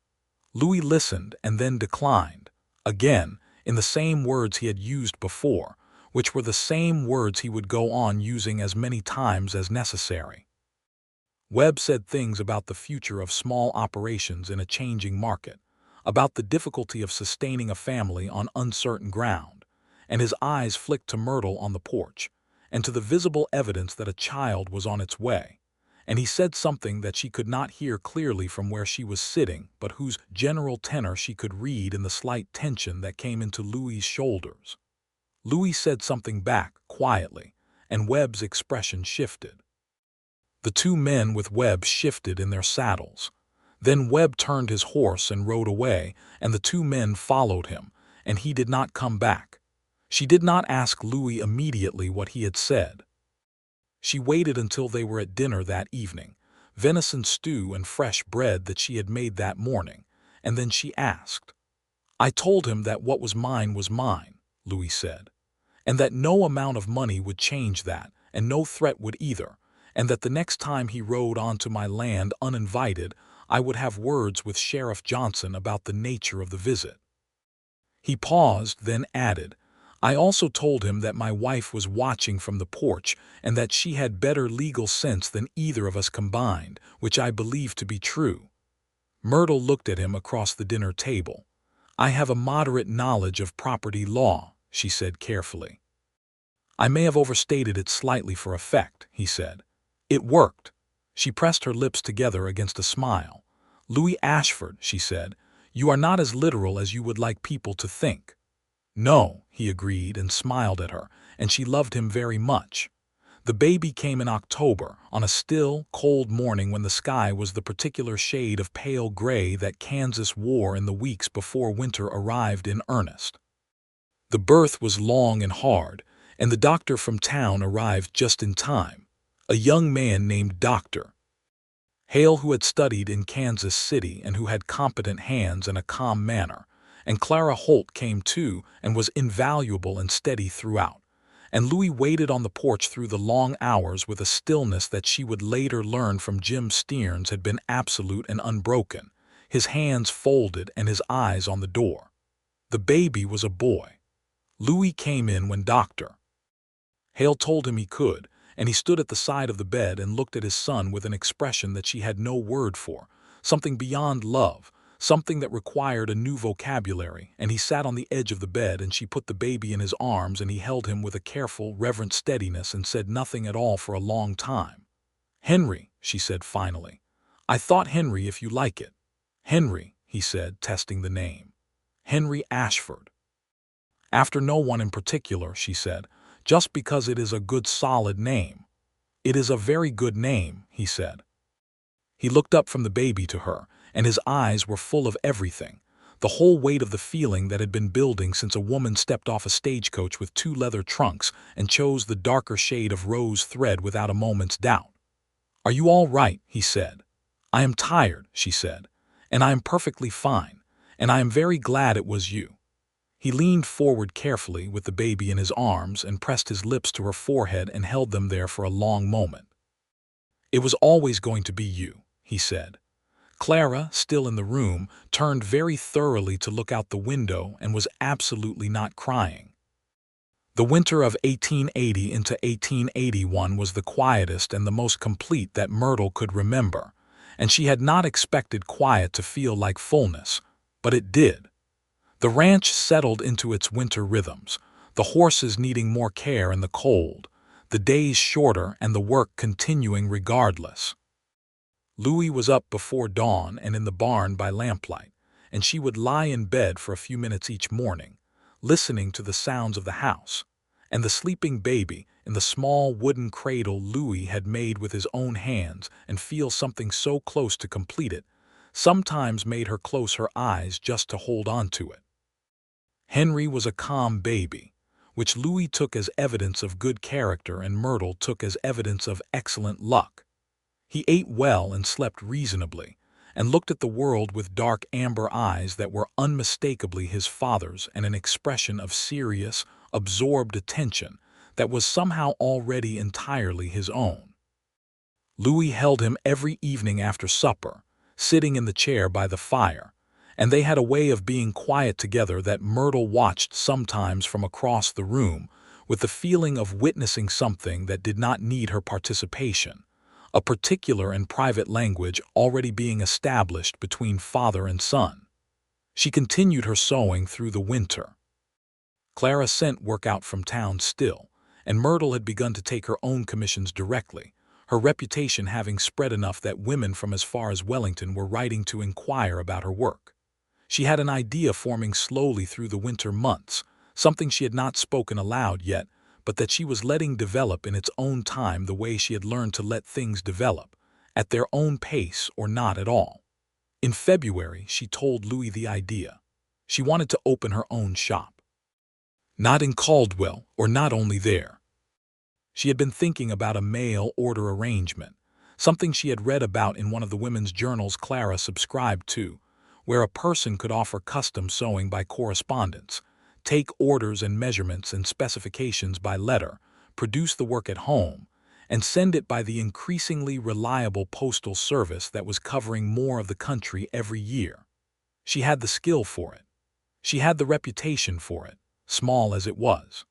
Louis listened and then declined, again, in the same words he had used before, which were the same words he would go on using as many times as necessary. Webb said things about the future of small operations in a changing market, about the difficulty of sustaining a family on uncertain ground, and his eyes flicked to Myrtle on the porch, and to the visible evidence that a child was on its way. And he said something that she could not hear clearly from where she was sitting, but whose general tenor she could read in the slight tension that came into Louis's shoulders. Louis said something back, quietly, and Webb's expression shifted. The 2 men with Webb shifted in their saddles. Then Webb turned his horse and rode away, and the 2 men followed him, and he did not come back. She did not ask Louis immediately what he had said. She waited until they were at dinner that evening, venison stew and fresh bread that she had made that morning, and then she asked. "I told him that what was mine, Louis said, and that no amount of money would change that, and no threat would either, and that the next time he rode onto my land uninvited, I would have words with Sheriff Johnson about the nature of the visit." He paused, then added, "I also told him that my wife was watching from the porch and that she had better legal sense than either of us combined, which I believe to be true." Myrtle looked at him across the dinner table. "I have a moderate knowledge of property law," she said carefully. "I may have overstated it slightly for effect," he said. "It worked." She pressed her lips together against a smile. "Louis Ashford," she said, "you are not as literal as you would like people to think." "No," he agreed and smiled at her, and she loved him very much. The baby came in October, on a still, cold morning when the sky was the particular shade of pale gray that Kansas wore in the weeks before winter arrived in earnest. The birth was long and hard, and the doctor from town arrived just in time, a young man named Dr. Hale, who had studied in Kansas City and who had competent hands and a calm manner, and Clara Holt came too and was invaluable and steady throughout. And Louis waited on the porch through the long hours with a stillness that she would later learn from Jim Stearns had been absolute and unbroken, his hands folded and his eyes on the door. The baby was a boy. Louis came in when Dr. Hale told him he could, and he stood at the side of the bed and looked at his son with an expression that she had no word for, something beyond love, something that required a new vocabulary, and he sat on the edge of the bed and she put the baby in his arms and he held him with a careful, reverent steadiness and said nothing at all for a long time. "Henry," she said finally. "I thought Henry if you like it." "Henry," he said, testing the name. "Henry Ashford." "After no one in particular," she said, "just because it is a good solid name." "It is a very good name," he said. He looked up from the baby to her, and his eyes were full of everything, the whole weight of the feeling that had been building since a woman stepped off a stagecoach with 2 leather trunks and chose the darker shade of rose thread without a moment's doubt. "Are you all right?" he said. "I am tired," she said, "and I am perfectly fine, and I am very glad it was you." He leaned forward carefully with the baby in his arms and pressed his lips to her forehead and held them there for a long moment. "It was always going to be you," he said. Clara, still in the room, turned very thoroughly to look out the window and was absolutely not crying. The winter of 1880 into 1881 was the quietest and the most complete that Myrtle could remember, and she had not expected quiet to feel like fullness, but it did. The ranch settled into its winter rhythms, the horses needing more care in the cold, the days shorter and the work continuing regardless. Louis was up before dawn and in the barn by lamplight, and she would lie in bed for a few minutes each morning, listening to the sounds of the house, and the sleeping baby in the small wooden cradle Louis had made with his own hands and feel something so close to complete it, sometimes made her close her eyes just to hold on to it. Henry was a calm baby, which Louis took as evidence of good character and Myrtle took as evidence of excellent luck. He ate well and slept reasonably, and looked at the world with dark amber eyes that were unmistakably his father's and an expression of serious, absorbed attention that was somehow already entirely his own. Louis held him every evening after supper, sitting in the chair by the fire, and they had a way of being quiet together that Myrtle watched sometimes from across the room with the feeling of witnessing something that did not need her participation, a particular and private language already being established between father and son. She continued her sewing through the winter. Clara sent work out from town still, and Myrtle had begun to take her own commissions directly, her reputation having spread enough that women from as far as Wellington were writing to inquire about her work. She had an idea forming slowly through the winter months, something she had not spoken aloud yet, but that she was letting develop in its own time the way she had learned to let things develop, at their own pace or not at all. In February, she told Louis the idea. She wanted to open her own shop. Not in Caldwell, or not only there. She had been thinking about a mail-order arrangement, something she had read about in one of the women's journals Clara subscribed to, where a person could offer custom sewing by correspondence, take orders and measurements and specifications by letter, produce the work at home, and send it by the increasingly reliable postal service that was covering more of the country every year. She had the skill for it. She had the reputation for it, small as it was.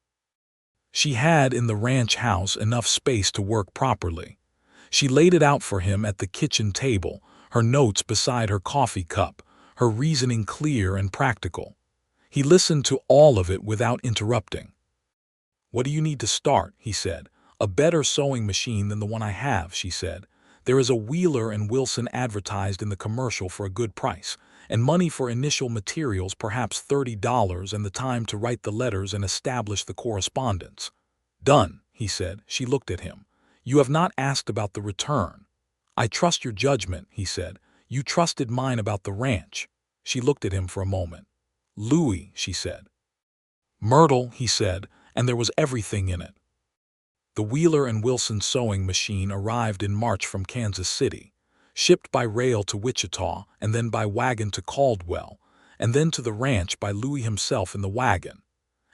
She had in the ranch house enough space to work properly. She laid it out for him at the kitchen table, her notes beside her coffee cup, her reasoning clear and practical. He listened to all of it without interrupting. "What do you need to start?" he said. "A better sewing machine than the one I have," she said. "There is a Wheeler and Wilson advertised in the commercial for a good price, and money for initial materials, perhaps $30, and the time to write the letters and establish the correspondence." "Done," he said. She looked at him. "You have not asked about the return." "I trust your judgment," he said. "You trusted mine about the ranch." She looked at him for a moment. "Louis," she said. "Myrtle," he said, and there was everything in it. The Wheeler and Wilson sewing machine arrived in March from Kansas City, shipped by rail to Wichita and then by wagon to Caldwell, and then to the ranch by Louis himself in the wagon.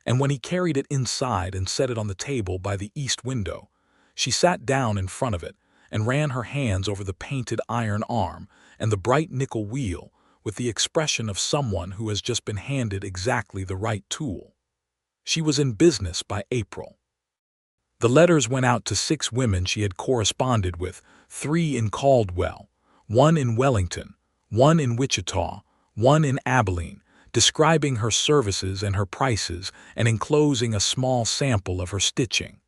And when he carried it inside and set it on the table by the east window, she sat down in front of it and ran her hands over the painted iron arm and the bright nickel wheel with the expression of someone who has just been handed exactly the right tool. She was in business by April. The letters went out to 6 women she had corresponded with, 3 in Caldwell, 1 in Wellington, 1 in Wichita, 1 in Abilene, describing her services and her prices and enclosing a small sample of her stitching.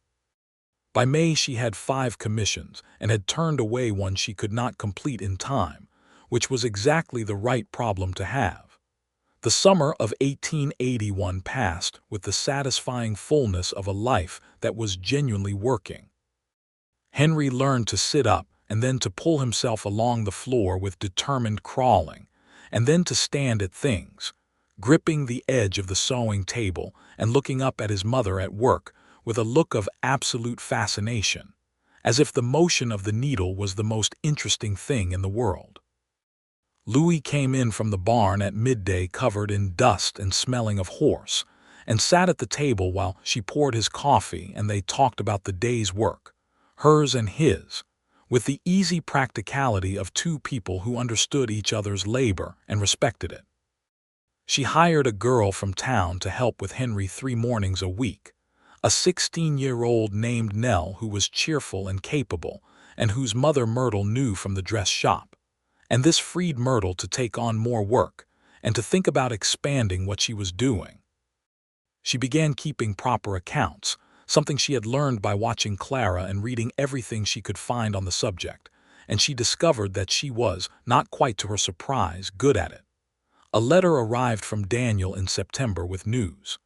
By May she had 5 commissions and had turned away one she could not complete in time, which was exactly the right problem to have. The summer of 1881 passed with the satisfying fullness of a life that was genuinely working. Henry learned to sit up and then to pull himself along the floor with determined crawling, and then to stand at things, gripping the edge of the sewing table and looking up at his mother at work with a look of absolute fascination, as if the motion of the needle was the most interesting thing in the world. Louis came in from the barn at midday covered in dust and smelling of horse, and sat at the table while she poured his coffee and they talked about the day's work, hers and his, with the easy practicality of 2 people who understood each other's labor and respected it. She hired a girl from town to help with Henry 3 mornings a week, a 16-year-old named Nell who was cheerful and capable and whose mother Myrtle knew from the dress shop. And this freed Myrtle to take on more work and to think about expanding what she was doing. She began keeping proper accounts, something she had learned by watching Clara and reading everything she could find on the subject, and she discovered that she was, not quite to her surprise, good at it. A letter arrived from Daniel in September with news.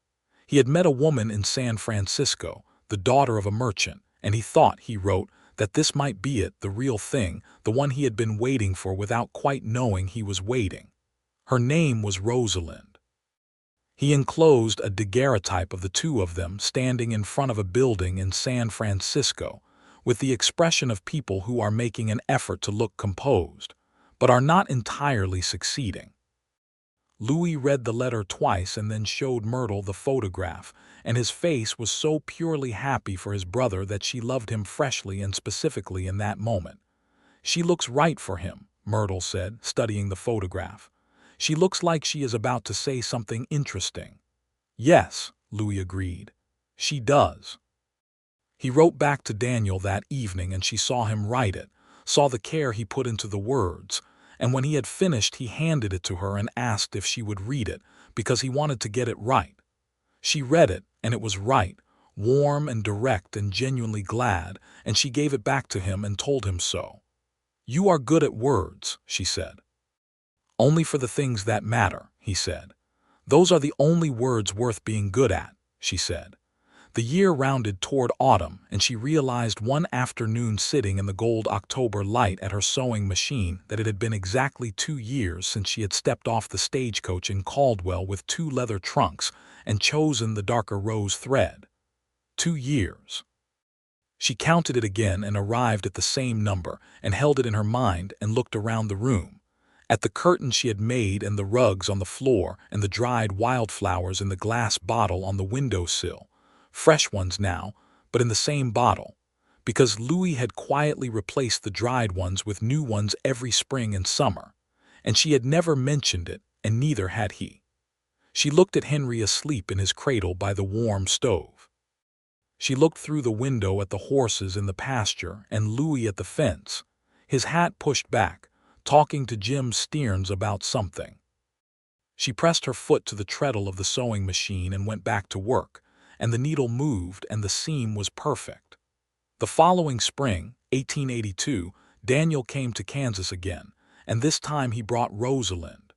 He had met a woman in San Francisco, the daughter of a merchant, and he thought, he wrote, that this might be it, the real thing, the one he had been waiting for without quite knowing he was waiting. Her name was Rosalind. He enclosed a daguerreotype of the 2 of them standing in front of a building in San Francisco, with the expression of people who are making an effort to look composed, but are not entirely succeeding. Louis read the letter twice and then showed Myrtle the photograph, and his face was so purely happy for his brother that she loved him freshly and specifically in that moment. "She looks right for him," Myrtle said, studying the photograph. "She looks like she is about to say something interesting." "Yes," Louis agreed. "She does." He wrote back to Daniel that evening and she saw him write it, saw the care he put into the words, and when he had finished he handed it to her and asked if she would read it because he wanted to get it right. She read it, and it was right, warm and direct and genuinely glad, and she gave it back to him and told him so. "You are good at words," she said. "Only for the things that matter," he said. "Those are the only words worth being good at," she said. The year rounded toward autumn, and she realized one afternoon sitting in the gold October light at her sewing machine that it had been exactly 2 years since she had stepped off the stagecoach in Caldwell with 2 leather trunks and chosen the darker rose thread. 2 years. She counted it again and arrived at the same number and held it in her mind and looked around the room, at the curtains she had made and the rugs on the floor and the dried wildflowers in the glass bottle on the window-sill. Fresh ones now, but in the same bottle, because Louis had quietly replaced the dried ones with new ones every spring and summer, and she had never mentioned it, and neither had he. She looked at Henry asleep in his cradle by the warm stove. She looked through the window at the horses in the pasture and Louis at the fence, his hat pushed back, talking to Jim Stearns about something. She pressed her foot to the treadle of the sewing machine and went back to work, and the needle moved and the seam was perfect. The following spring, 1882, Daniel came to Kansas again, and this time he brought Rosalind.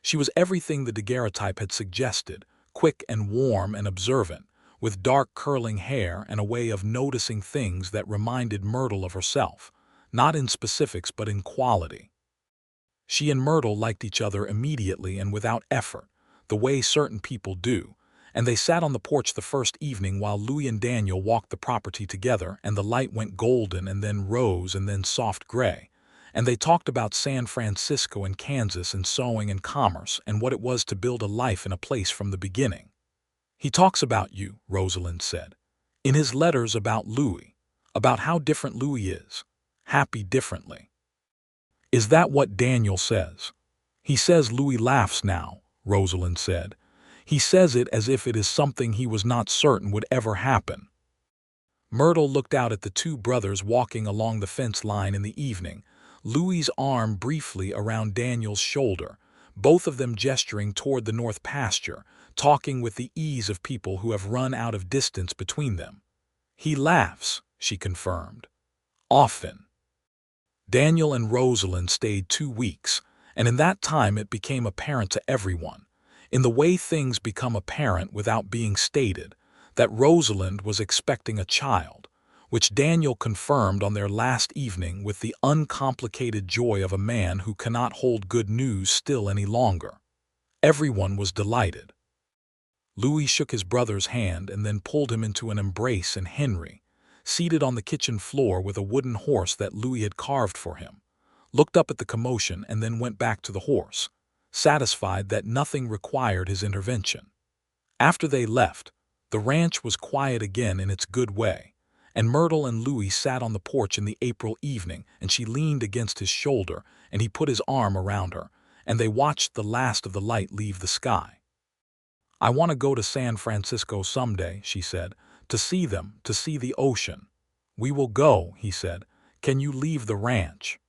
She was everything the daguerreotype had suggested, quick and warm and observant, with dark curling hair and a way of noticing things that reminded Myrtle of herself, not in specifics but in quality. She and Myrtle liked each other immediately and without effort, the way certain people do, and they sat on the porch the first evening while Louis and Daniel walked the property together, and the light went golden and then rose and then soft gray, and they talked about San Francisco and Kansas and sewing and commerce and what it was to build a life in a place from the beginning. "He talks about you," Rosalind said, "in his letters about Louis, about how different Louis is, happy differently." "Is that what Daniel says?" "He says Louis laughs now," Rosalind said. "He says it as if it is something he was not certain would ever happen." Myrtle looked out at the two brothers walking along the fence line in the evening, Louis's arm briefly around Daniel's shoulder, both of them gesturing toward the north pasture, talking with the ease of people who have run out of distance between them. "He laughs," she confirmed. "Often." Daniel and Rosalind stayed 2 weeks, and in that time it became apparent to everyone, in the way things become apparent without being stated, that Rosalind was expecting a child, which Daniel confirmed on their last evening with the uncomplicated joy of a man who cannot hold good news still any longer. Everyone was delighted. Louis shook his brother's hand and then pulled him into an embrace, and Henry, seated on the kitchen floor with a wooden horse that Louis had carved for him, looked up at the commotion and then went back to the horse, satisfied that nothing required his intervention. After they left, the ranch was quiet again in its good way, and Myrtle and Louis sat on the porch in the April evening, and she leaned against his shoulder and he put his arm around her, and they watched the last of the light leave the sky. "I want to go to San Francisco someday," she said, "to see them, to see the ocean." "We will go," he said. "Can you leave the ranch?"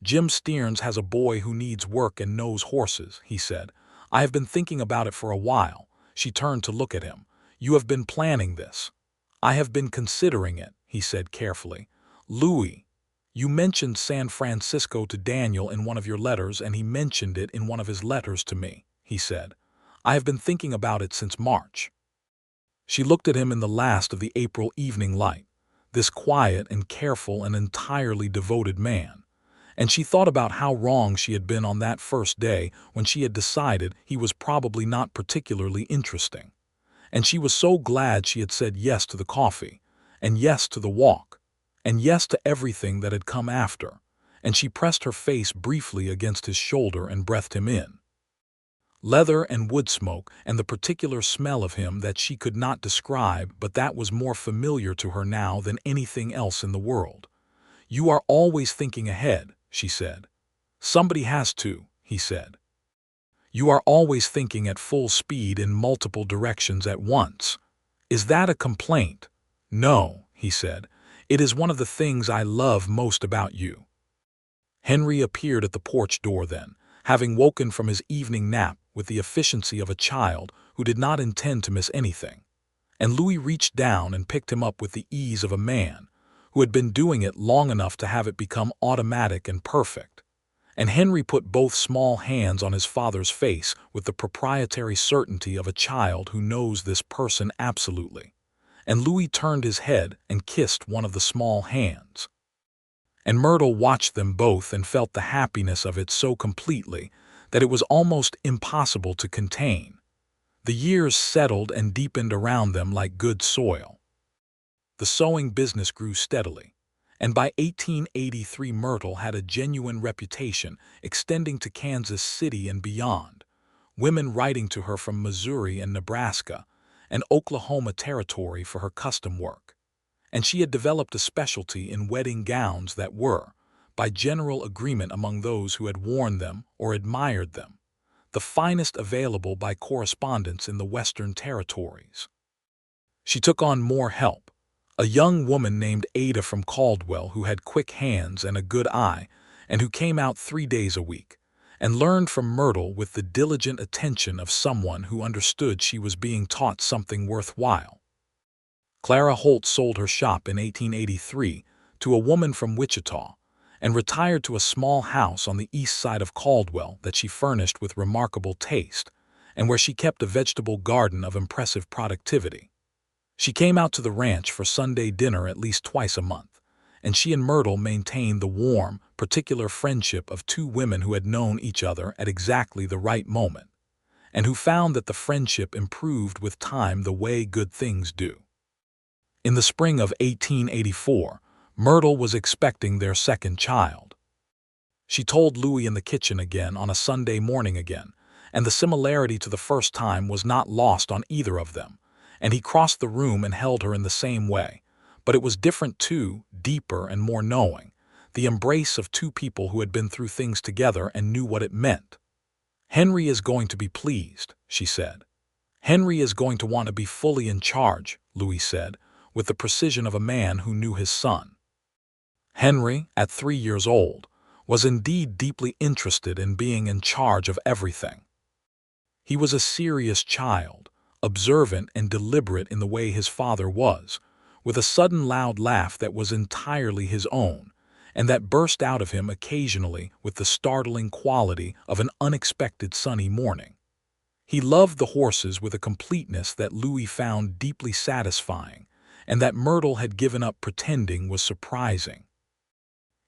"Jim Stearns has a boy who needs work and knows horses," he said. "I have been thinking about it for a while." She turned to look at him. "You have been planning this." "I have been considering it," he said carefully. "Louis, you mentioned San Francisco to Daniel in one of your letters, and he mentioned it in one of his letters to me," he said. "I have been thinking about it since March." She looked at him in the last of the April evening light, this quiet and careful and entirely devoted man, and she thought about how wrong she had been on that first day when she had decided he was probably not particularly interesting. And she was so glad she had said yes to the coffee, and yes to the walk, and yes to everything that had come after, and she pressed her face briefly against his shoulder and breathed him in. Leather and wood smoke and the particular smell of him that she could not describe, but that was more familiar to her now than anything else in the world. "You are always thinking ahead," she said. "Somebody has to," he said. "You are always thinking at full speed in multiple directions at once. Is that a complaint?" "No," he said. "It is one of the things I love most about you." Henry appeared at the porch door then, having woken from his evening nap with the efficiency of a child who did not intend to miss anything, and Louis reached down and picked him up with the ease of a man who had been doing it long enough to have it become automatic and perfect. And Henry put both small hands on his father's face with the proprietary certainty of a child who knows this person absolutely, and Louis turned his head and kissed one of the small hands. And Myrtle watched them both and felt the happiness of it so completely that it was almost impossible to contain. The years settled and deepened around them like good soil. The sewing business grew steadily, and by 1883 Myrtle had a genuine reputation extending to Kansas City and beyond, women writing to her from Missouri and Nebraska and Oklahoma Territory for her custom work. And she had developed a specialty in wedding gowns that were, by general agreement among those who had worn them or admired them, the finest available by correspondence in the Western Territories. She took on more help, a young woman named Ada from Caldwell who had quick hands and a good eye and who came out 3 days a week, and learned from Myrtle with the diligent attention of someone who understood she was being taught something worthwhile. Clara Holt sold her shop in 1883 to a woman from Wichita, and retired to a small house on the east side of Caldwell that she furnished with remarkable taste, and where she kept a vegetable garden of impressive productivity. She came out to the ranch for Sunday dinner at least twice a month, and she and Myrtle maintained the warm, particular friendship of two women who had known each other at exactly the right moment, and who found that the friendship improved with time the way good things do. In the spring of 1884, Myrtle was expecting their second child. She told Louis in the kitchen again on a Sunday morning again, and the similarity to the first time was not lost on either of them, and he crossed the room and held her in the same way, but it was different too, deeper and more knowing, the embrace of two people who had been through things together and knew what it meant. "Henry is going to be pleased," she said. "Henry is going to want to be fully in charge," Louis said, with the precision of a man who knew his son. Henry, at 3 years old, was indeed deeply interested in being in charge of everything. He was a serious child, observant and deliberate in the way his father was, with a sudden loud laugh that was entirely his own, and that burst out of him occasionally with the startling quality of an unexpected sunny morning. He loved the horses with a completeness that Louis found deeply satisfying, and that Myrtle had given up pretending was surprising.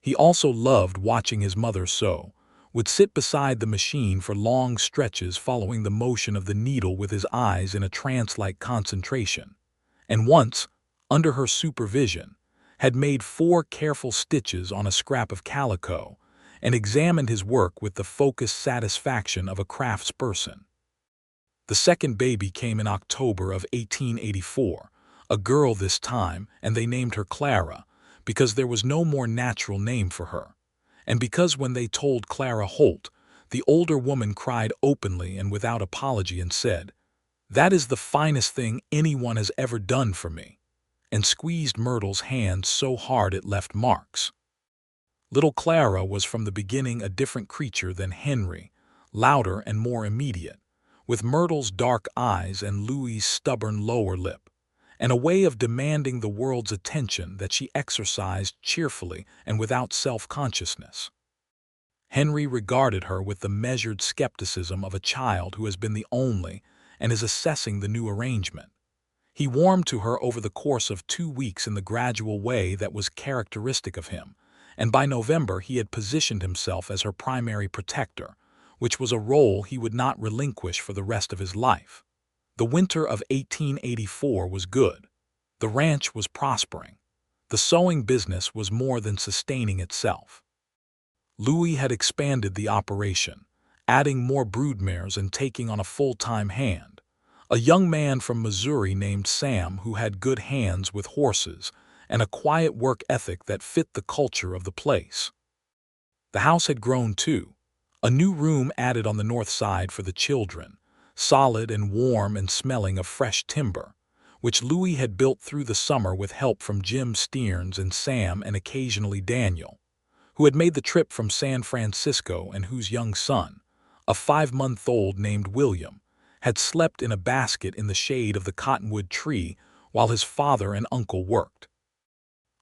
He also loved watching his mother sew, would sit beside the machine for long stretches following the motion of the needle with his eyes in a trance-like concentration, and once, under her supervision, had made 4 careful stitches on a scrap of calico and examined his work with the focused satisfaction of a craftsperson. The second baby came in October of 1884, a girl this time, and they named her Clara, because there was no more natural name for her, and because when they told Clara Holt, the older woman cried openly and without apology and said, "That is the finest thing anyone has ever done for me," and squeezed Myrtle's hand so hard it left marks. Little Clara was from the beginning a different creature than Henry, louder and more immediate, with Myrtle's dark eyes and Louis's stubborn lower lip, and a way of demanding the world's attention that she exercised cheerfully and without self-consciousness. Henry regarded her with the measured skepticism of a child who has been the only and is assessing the new arrangement. He warmed to her over the course of 2 weeks in the gradual way that was characteristic of him, and by November he had positioned himself as her primary protector, which was a role he would not relinquish for the rest of his life. The winter of 1884 was good. The ranch was prospering. The sewing business was more than sustaining itself. Louis had expanded the operation, adding more broodmares and taking on a full-time hand, a young man from Missouri named Sam who had good hands with horses and a quiet work ethic that fit the culture of the place. The house had grown too. A new room added on the north side for the children, solid and warm and smelling of fresh timber, which Louis had built through the summer with help from Jim Stearns and Sam and occasionally Daniel, who had made the trip from San Francisco and whose young son, a 5-month-old named William, had slept in a basket in the shade of the cottonwood tree while his father and uncle worked.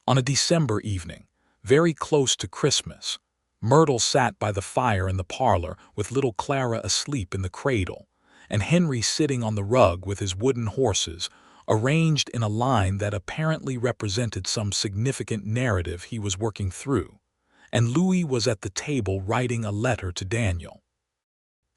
On a December evening, very close to Christmas, Myrtle sat by the fire in the parlor with little Clara asleep in the cradle, and Henry sitting on the rug with his wooden horses, arranged in a line that apparently represented some significant narrative he was working through, and Louis was at the table writing a letter to Daniel.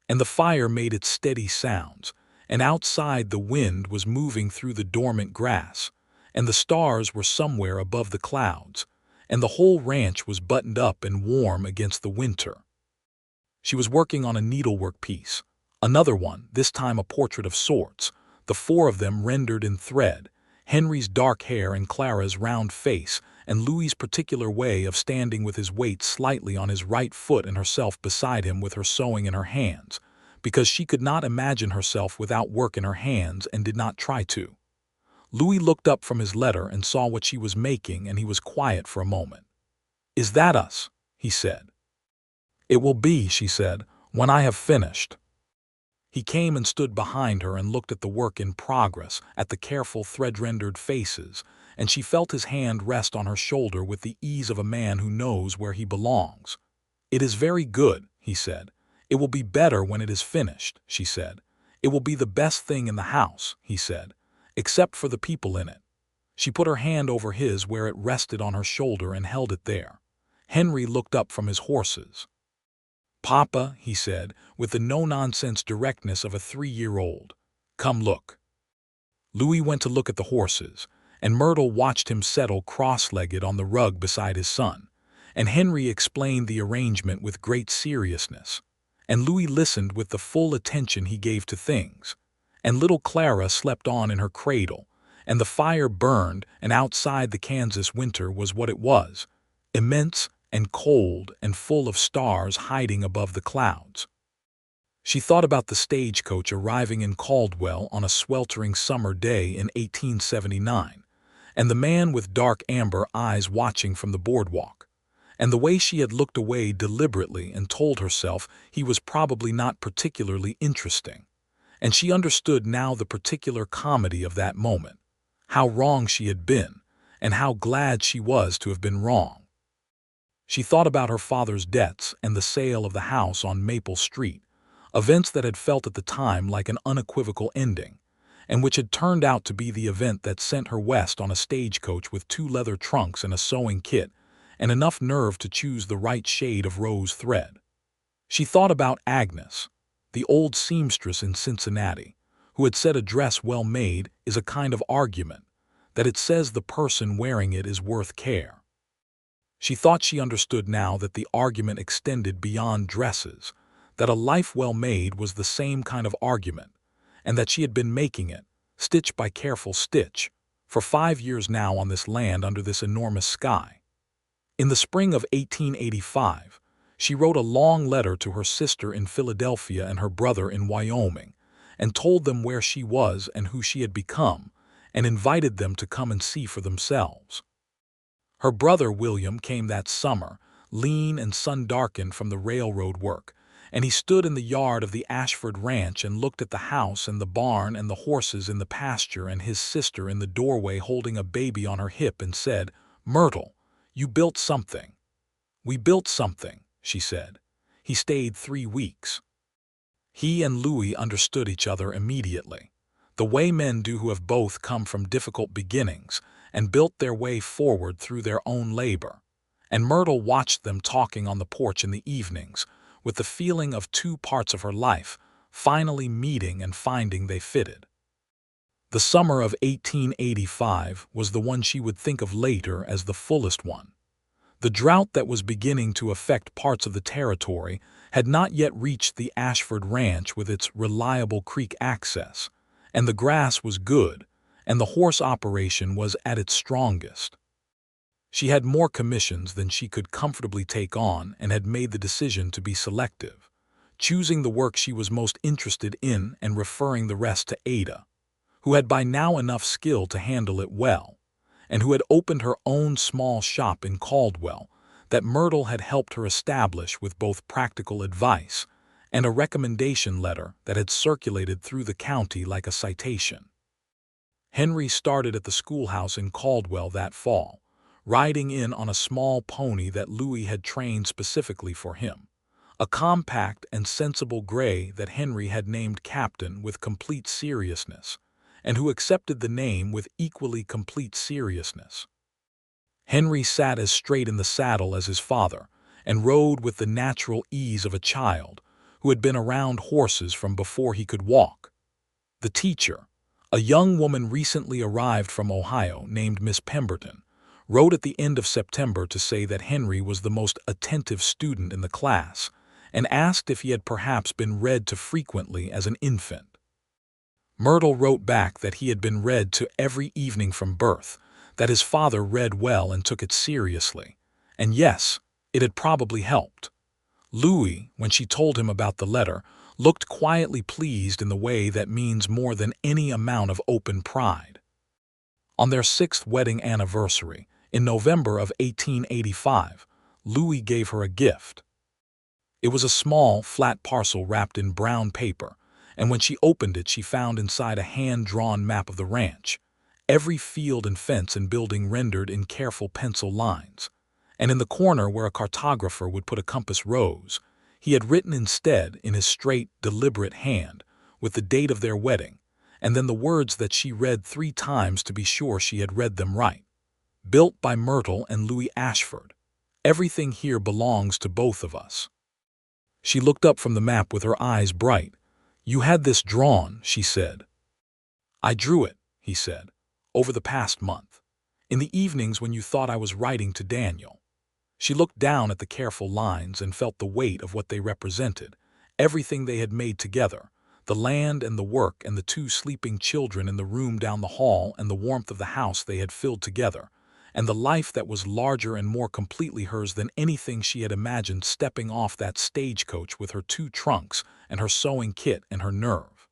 And the fire made its steady sounds, and outside the wind was moving through the dormant grass, and the stars were somewhere above the clouds, and the whole ranch was buttoned up and warm against the winter. She was working on a needlework piece, another one, this time a portrait of sorts, the 4 of them rendered in thread, Henry's dark hair and Clara's round face, and Louis's particular way of standing with his weight slightly on his right foot and herself beside him with her sewing in her hands, because she could not imagine herself without work in her hands and did not try to. Louis looked up from his letter and saw what she was making, and he was quiet for a moment. "Is that us?" he said. "It will be," she said, "when I have finished." He came and stood behind her and looked at the work in progress, at the careful thread-rendered faces, and she felt his hand rest on her shoulder with the ease of a man who knows where he belongs. "It is very good," he said. "It will be better when it is finished," she said. "It will be the best thing in the house," he said, except for the people in it. She put her hand over his where it rested on her shoulder and held it there. Henry looked up from his horses. "Papa," he said, with the no-nonsense directness of a 3-year-old. "Come look." Louis went to look at the horses, and Myrtle watched him settle cross-legged on the rug beside his son, and Henry explained the arrangement with great seriousness, and Louis listened with the full attention he gave to things, and little Clara slept on in her cradle, and the fire burned, and outside the Kansas winter was what it was, immense and cold and full of stars hiding above the clouds. She thought about the stagecoach arriving in Caldwell on a sweltering summer day in 1879, and the man with dark amber eyes watching from the boardwalk, and the way she had looked away deliberately and told herself he was probably not particularly interesting. And she understood now the particular comedy of that moment, how wrong she had been, and how glad she was to have been wrong. She thought about her father's debts and the sale of the house on Maple Street, events that had felt at the time like an unequivocal ending, and which had turned out to be the event that sent her west on a stagecoach with 2 leather trunks and a sewing kit, and enough nerve to choose the right shade of rose thread. She thought about Agnes, the old seamstress in Cincinnati, who had said a dress well made is a kind of argument, that it says the person wearing it is worth care. She thought she understood now that the argument extended beyond dresses, that a life well made was the same kind of argument, and that she had been making it, stitch by careful stitch, for 5 years now on this land under this enormous sky. In the spring of 1885, she wrote a long letter to her sister in Philadelphia and her brother in Wyoming, and told them where she was and who she had become, and invited them to come and see for themselves. Her brother William came that summer, lean and sun-darkened from the railroad work, and he stood in the yard of the Ashford ranch and looked at the house and the barn and the horses in the pasture and his sister in the doorway holding a baby on her hip and said, "Myrtle, you built something." "We built something," she said. He stayed 3 weeks. He and Louis understood each other immediately, the way men do who have both come from difficult beginnings and built their way forward through their own labor, and Myrtle watched them talking on the porch in the evenings, with the feeling of 2 parts of her life finally meeting and finding they fitted. The summer of 1885 was the one she would think of later as the fullest one. The drought that was beginning to affect parts of the territory had not yet reached the Ashford Ranch with its reliable creek access, and the grass was good, and the horse operation was at its strongest. She had more commissions than she could comfortably take on and had made the decision to be selective, choosing the work she was most interested in and referring the rest to Ada, who had by now enough skill to handle it well, and who had opened her own small shop in Caldwell that Myrtle had helped her establish with both practical advice and a recommendation letter that had circulated through the county like a citation. Henry started at the schoolhouse in Caldwell that fall, riding in on a small pony that Louis had trained specifically for him, a compact and sensible gray that Henry had named Captain with complete seriousness, and who accepted the name with equally complete seriousness. Henry sat as straight in the saddle as his father, and rode with the natural ease of a child who had been around horses from before he could walk. The teacher, a young woman recently arrived from Ohio named Miss Pemberton, wrote at the end of September to say that Henry was the most attentive student in the class, and asked if he had perhaps been read to frequently as an infant. Myrtle wrote back that he had been read to every evening from birth, that his father read well and took it seriously, and yes, it had probably helped. Louis, when she told him about the letter, looked quietly pleased in the way that means more than any amount of open pride. On their 6th wedding anniversary, in November of 1885, Louis gave her a gift. It was a small, flat parcel wrapped in brown paper, and when she opened it she found inside a hand-drawn map of the ranch, every field and fence and building rendered in careful pencil lines, and in the corner where a cartographer would put a compass rose, he had written instead in his straight, deliberate hand, with the date of their wedding, and then the words that she read 3 times to be sure she had read them right. Built by Myrtle and Louis Ashford. Everything here belongs to both of us. She looked up from the map with her eyes bright. You had this drawn, she said. I drew it, he said, over the past month. In the evenings when you thought I was writing to Daniel. She looked down at the careful lines and felt the weight of what they represented, everything they had made together, the land and the work and the 2 sleeping children in the room down the hall and the warmth of the house they had filled together, and the life that was larger and more completely hers than anything she had imagined stepping off that stagecoach with her 2 trunks and her sewing kit and her nerve.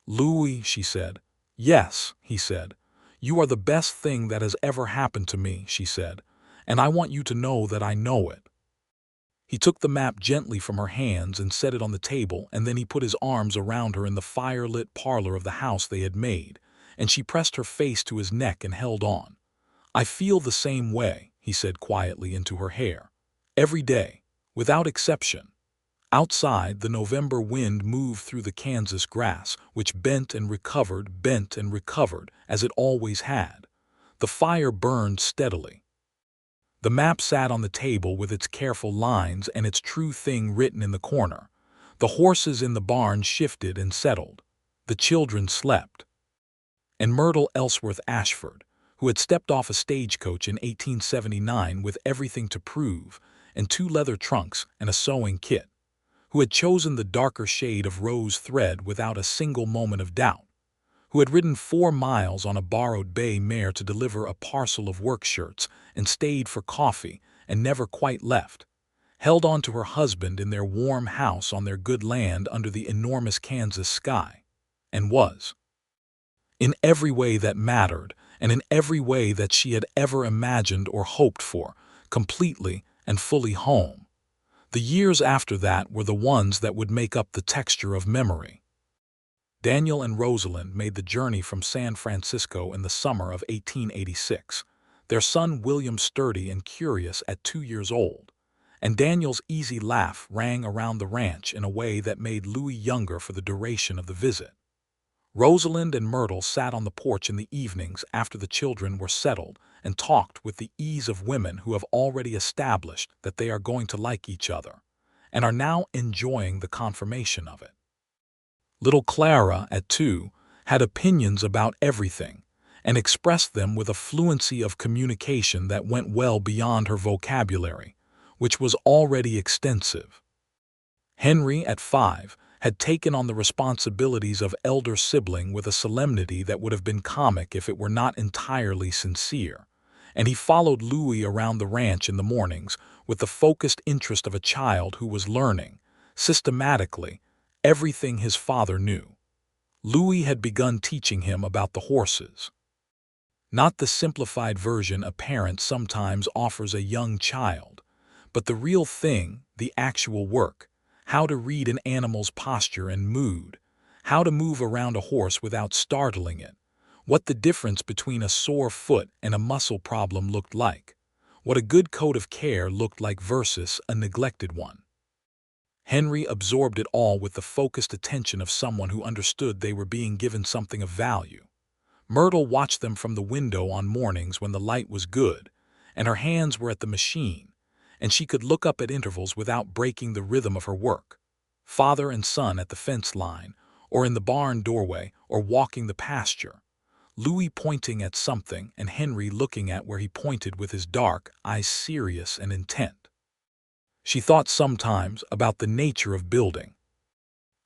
Louis, she said. Yes, he said. You are the best thing that has ever happened to me, she said, and I want you to know that I know it. He took the map gently from her hands and set it on the table, and then he put his arms around her in the fire-lit parlor of the house they had made, and she pressed her face to his neck and held on. I feel the same way, he said quietly into her hair. Every day, without exception. Outside, the November wind moved through the Kansas grass, which bent and recovered, as it always had. The fire burned steadily. The map sat on the table with its careful lines and its true thing written in the corner. The horses in the barn shifted and settled. The children slept. And Myrtle Ellsworth Ashford, who had stepped off a stagecoach in 1879 with everything to prove, and 2 leather trunks and a sewing kit, who had chosen the darker shade of rose thread without a single moment of doubt, who had ridden 4 miles on a borrowed bay mare to deliver a parcel of work shirts and stayed for coffee and never quite left, held on to her husband in their warm house on their good land under the enormous Kansas sky, and was, in every way that mattered and in every way that she had ever imagined or hoped for, completely and fully home. The years after that were the ones that would make up the texture of memory. Daniel and Rosalind made the journey from San Francisco in the summer of 1886, their son William sturdy and curious at 2 years old, and Daniel's easy laugh rang around the ranch in a way that made Louis younger for the duration of the visit. Rosalind and Myrtle sat on the porch in the evenings after the children were settled and talked with the ease of women who have already established that they are going to like each other, and are now enjoying the confirmation of it. Little Clara, at 2, had opinions about everything, and expressed them with a fluency of communication that went well beyond her vocabulary, which was already extensive. Henry, at 5, had taken on the responsibilities of elder sibling with a solemnity that would have been comic if it were not entirely sincere, and he followed Louis around the ranch in the mornings with the focused interest of a child who was learning, systematically, everything his father knew. Louis had begun teaching him about the horses. Not the simplified version a parent sometimes offers a young child, but the real thing, the actual work, how to read an animal's posture and mood, how to move around a horse without startling it, what the difference between a sore foot and a muscle problem looked like, what a good coat of care looked like versus a neglected one. Henry absorbed it all with the focused attention of someone who understood they were being given something of value. Myrtle watched them from the window on mornings when the light was good, and her hands were at the machine, and she could look up at intervals without breaking the rhythm of her work. Father and son at the fence line, or in the barn doorway, or walking the pasture. Louis pointing at something and Henry looking at where he pointed with his dark eyes serious and intent. She thought sometimes about the nature of building.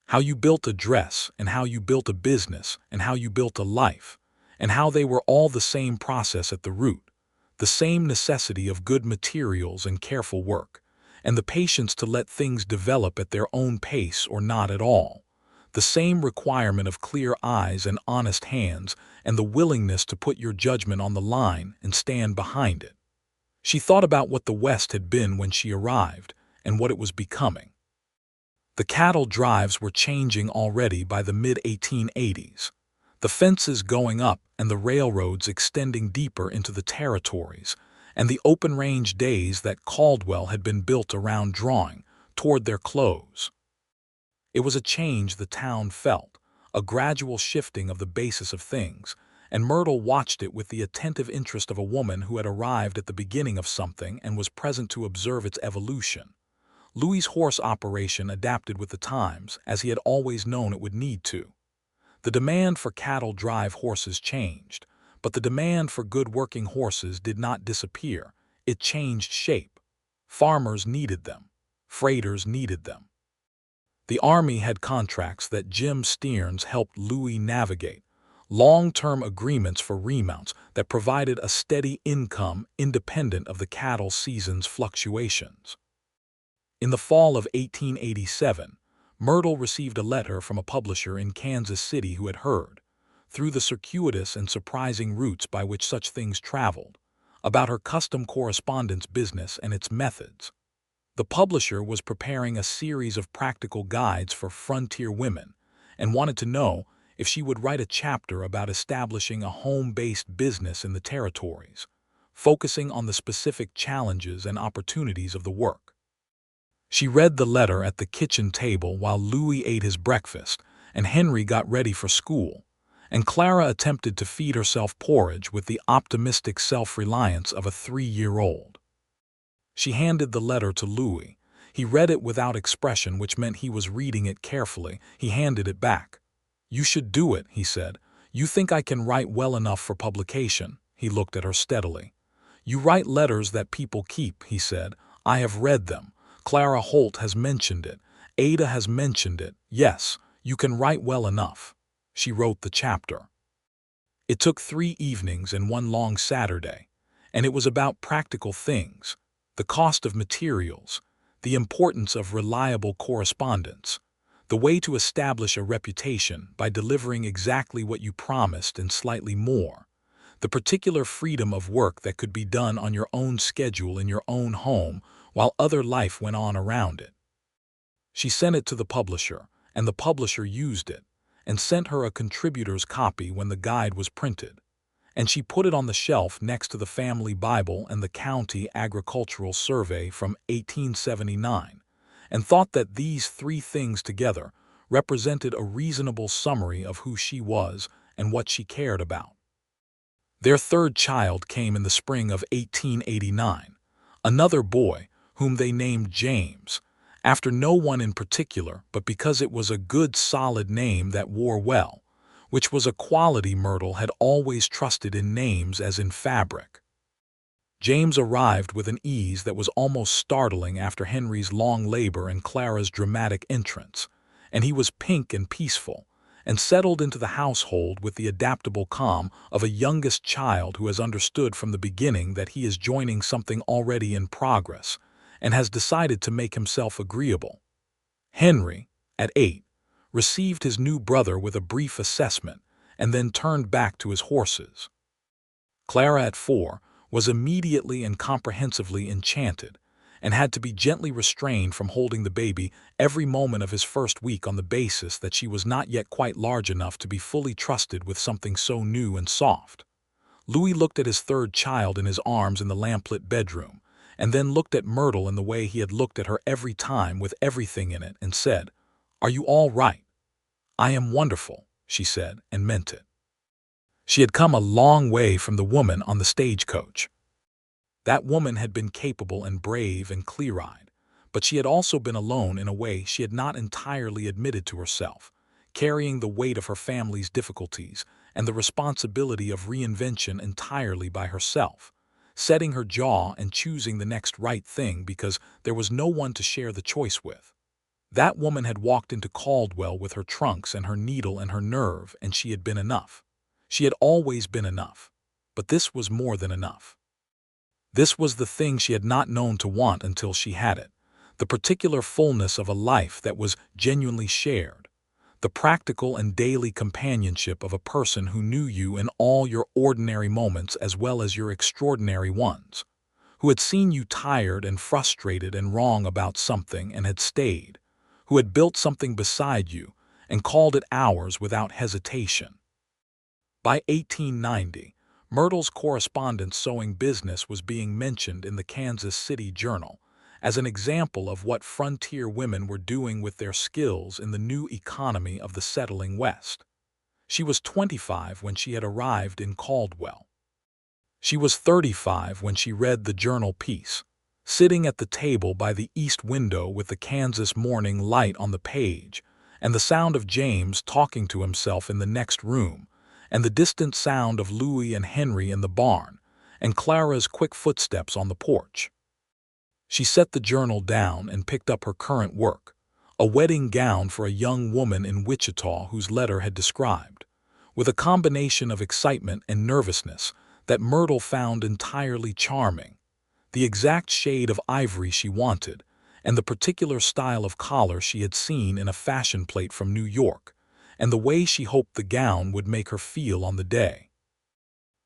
How you built a dress, and how you built a business, and how you built a life, and how they were all the same process at the root, the same necessity of good materials and careful work, and the patience to let things develop at their own pace or not at all, the same requirement of clear eyes and honest hands, and the willingness to put your judgment on the line and stand behind it. She thought about what the West had been when she arrived, and what it was becoming. The cattle drives were changing already by the mid-1880s, the fences going up and the railroads extending deeper into the territories, and the open-range days that Caldwell had been built around drawing toward their close. It was a change the town felt, a gradual shifting of the basis of things, and Myrtle watched it with the attentive interest of a woman who had arrived at the beginning of something and was present to observe its evolution. Louis's horse operation adapted with the times, as he had always known it would need to. The demand for cattle-drive horses changed, but the demand for good working horses did not disappear. It changed shape. Farmers needed them. Freighters needed them. The Army had contracts that Jim Stearns helped Louis navigate, long-term agreements for remounts that provided a steady income independent of the cattle season's fluctuations. In the fall of 1887, Myrtle received a letter from a publisher in Kansas City who had heard, through the circuitous and surprising routes by which such things traveled, about her custom correspondence business and its methods. The publisher was preparing a series of practical guides for frontier women and wanted to know if she would write a chapter about establishing a home-based business in the territories, focusing on the specific challenges and opportunities of the work. She read the letter at the kitchen table while Louis ate his breakfast and Henry got ready for school, and Clara attempted to feed herself porridge with the optimistic self-reliance of a 3-year-old. She handed the letter to Louis. He read it without expression, which meant he was reading it carefully. He handed it back. "You should do it," he said. "You think I can write well enough for publication?" He looked at her steadily. "You write letters that people keep," he said. "I have read them. Clara Holt has mentioned it. Ada has mentioned it. Yes, you can write well enough." She wrote the chapter. It took 3 evenings and 1 long Saturday, and it was about practical things, the cost of materials, the importance of reliable correspondence, the way to establish a reputation by delivering exactly what you promised and slightly more, the particular freedom of work that could be done on your own schedule in your own home while other life went on around it. She sent it to the publisher, and the publisher used it, and sent her a contributor's copy when the guide was printed, and she put it on the shelf next to the family Bible and the county agricultural survey from 1879, and thought that these 3 things together represented a reasonable summary of who she was and what she cared about. Their 3rd child came in the spring of 1889, another boy, whom they named James, after no one in particular, but because it was a good solid name that wore well, which was a quality Myrtle had always trusted in names as in fabric. James arrived with an ease that was almost startling after Henry's long labor and Clara's dramatic entrance, and he was pink and peaceful, and settled into the household with the adaptable calm of a youngest child who has understood from the beginning that he is joining something already in progress, and has decided to make himself agreeable. Henry, at 8, received his new brother with a brief assessment and then turned back to his horses. Clara, at 4, was immediately and comprehensively enchanted and had to be gently restrained from holding the baby every moment of his first week on the basis that she was not yet quite large enough to be fully trusted with something so new and soft. Louis looked at his 3rd child in his arms in the lamplit bedroom, and then looked at Myrtle in the way he had looked at her every time with everything in it, and said, "Are you all right?" "I am wonderful," she said, and meant it. She had come a long way from the woman on the stagecoach. That woman had been capable and brave and clear-eyed, but she had also been alone in a way she had not entirely admitted to herself, carrying the weight of her family's difficulties and the responsibility of reinvention entirely by herself, setting her jaw and choosing the next right thing because there was no one to share the choice with. That woman had walked into Caldwell with her trunks and her needle and her nerve, and she had been enough. She had always been enough, but this was more than enough. This was the thing she had not known to want until she had it, the particular fullness of a life that was genuinely shared, the practical and daily companionship of a person who knew you in all your ordinary moments as well as your extraordinary ones, who had seen you tired and frustrated and wrong about something and had stayed, who had built something beside you and called it ours without hesitation. By 1890, Myrtle's correspondence sewing business was being mentioned in the Kansas City Journal, as an example of what frontier women were doing with their skills in the new economy of the settling West. She was 25 when she had arrived in Caldwell. She was 35 when she read the journal piece, sitting at the table by the east window with the Kansas morning light on the page, and the sound of James talking to himself in the next room, and the distant sound of Louis and Henry in the barn, and Clara's quick footsteps on the porch. She set the journal down and picked up her current work, a wedding gown for a young woman in Wichita whose letter had described, with a combination of excitement and nervousness that Myrtle found entirely charming, the exact shade of ivory she wanted, and the particular style of collar she had seen in a fashion plate from New York, and the way she hoped the gown would make her feel on the day.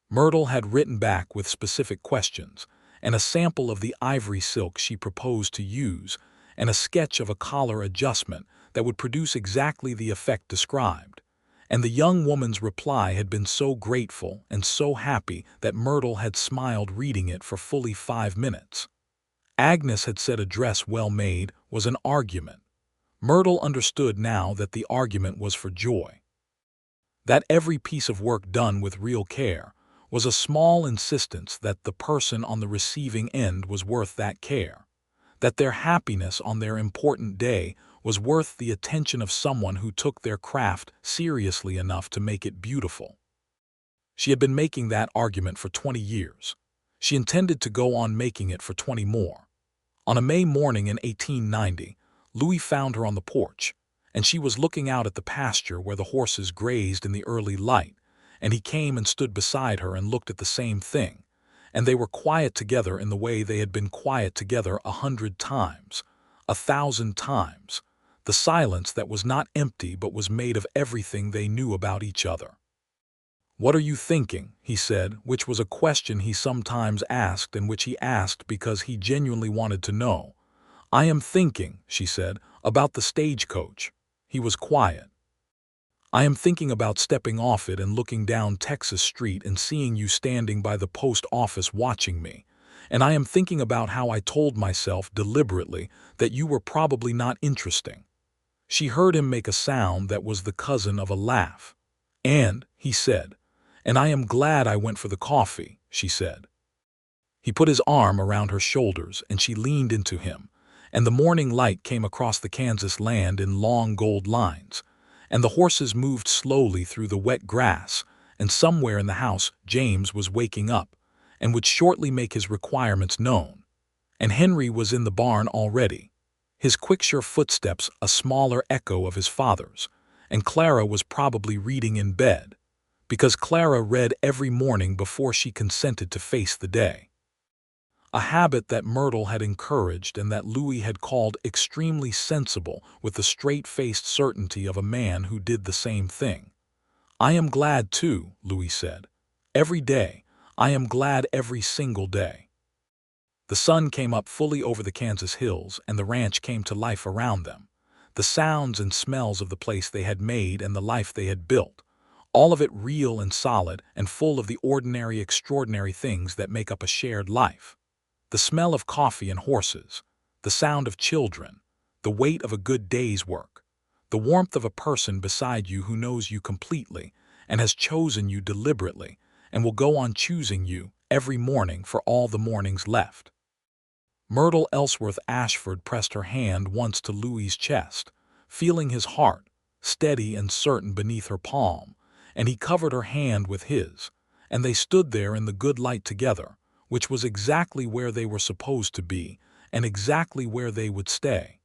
Myrtle had written back with specific questions, and a sample of the ivory silk she proposed to use, and a sketch of a collar adjustment that would produce exactly the effect described. And the young woman's reply had been so grateful and so happy that Myrtle had smiled reading it for fully 5 minutes. Agnes had said a dress well made was an argument. Myrtle understood now that the argument was for joy. That every piece of work done with real care was a small insistence that the person on the receiving end was worth that care, that their happiness on their important day was worth the attention of someone who took their craft seriously enough to make it beautiful. She had been making that argument for 20 years. She intended to go on making it for 20 more. On a May morning in 1890, Louis found her on the porch, and she was looking out at the pasture where the horses grazed in the early light, and he came and stood beside her and looked at the same thing, and they were quiet together in the way they had been quiet together 100 times, 1,000 times, the silence that was not empty but was made of everything they knew about each other. "What are you thinking?" he said, which was a question he sometimes asked and which he asked because he genuinely wanted to know. "I am thinking," she said, "about the stagecoach." He was quiet. "I am thinking about stepping off it and looking down Texas Street and seeing you standing by the post office watching me. And I am thinking about how I told myself deliberately that you were probably not interesting." She heard him make a sound that was the cousin of a laugh. "And," he said, "and I am glad I went for the coffee," she said. He put his arm around her shoulders and she leaned into him, and the morning light came across the Kansas land in long gold lines, and the horses moved slowly through the wet grass, and somewhere in the house James was waking up, and would shortly make his requirements known. And Henry was in the barn already, his quick sure footsteps a smaller echo of his father's, and Clara was probably reading in bed, because Clara read every morning before she consented to face the day. A habit that Myrtle had encouraged and that Louis had called extremely sensible with the straight-faced certainty of a man who did the same thing. "I am glad too," Louis said. "Every day. I am glad every single day." The sun came up fully over the Kansas hills, and the ranch came to life around them. The sounds and smells of the place they had made and the life they had built, all of it real and solid and full of the ordinary, extraordinary things that make up a shared life. The smell of coffee and horses, the sound of children, the weight of a good day's work, the warmth of a person beside you who knows you completely and has chosen you deliberately and will go on choosing you every morning for all the mornings left. Myrtle Ellsworth Ashford pressed her hand once to Louis's chest, feeling his heart, steady and certain beneath her palm, and he covered her hand with his, and they stood there in the good light together, which was exactly where they were supposed to be and exactly where they would stay.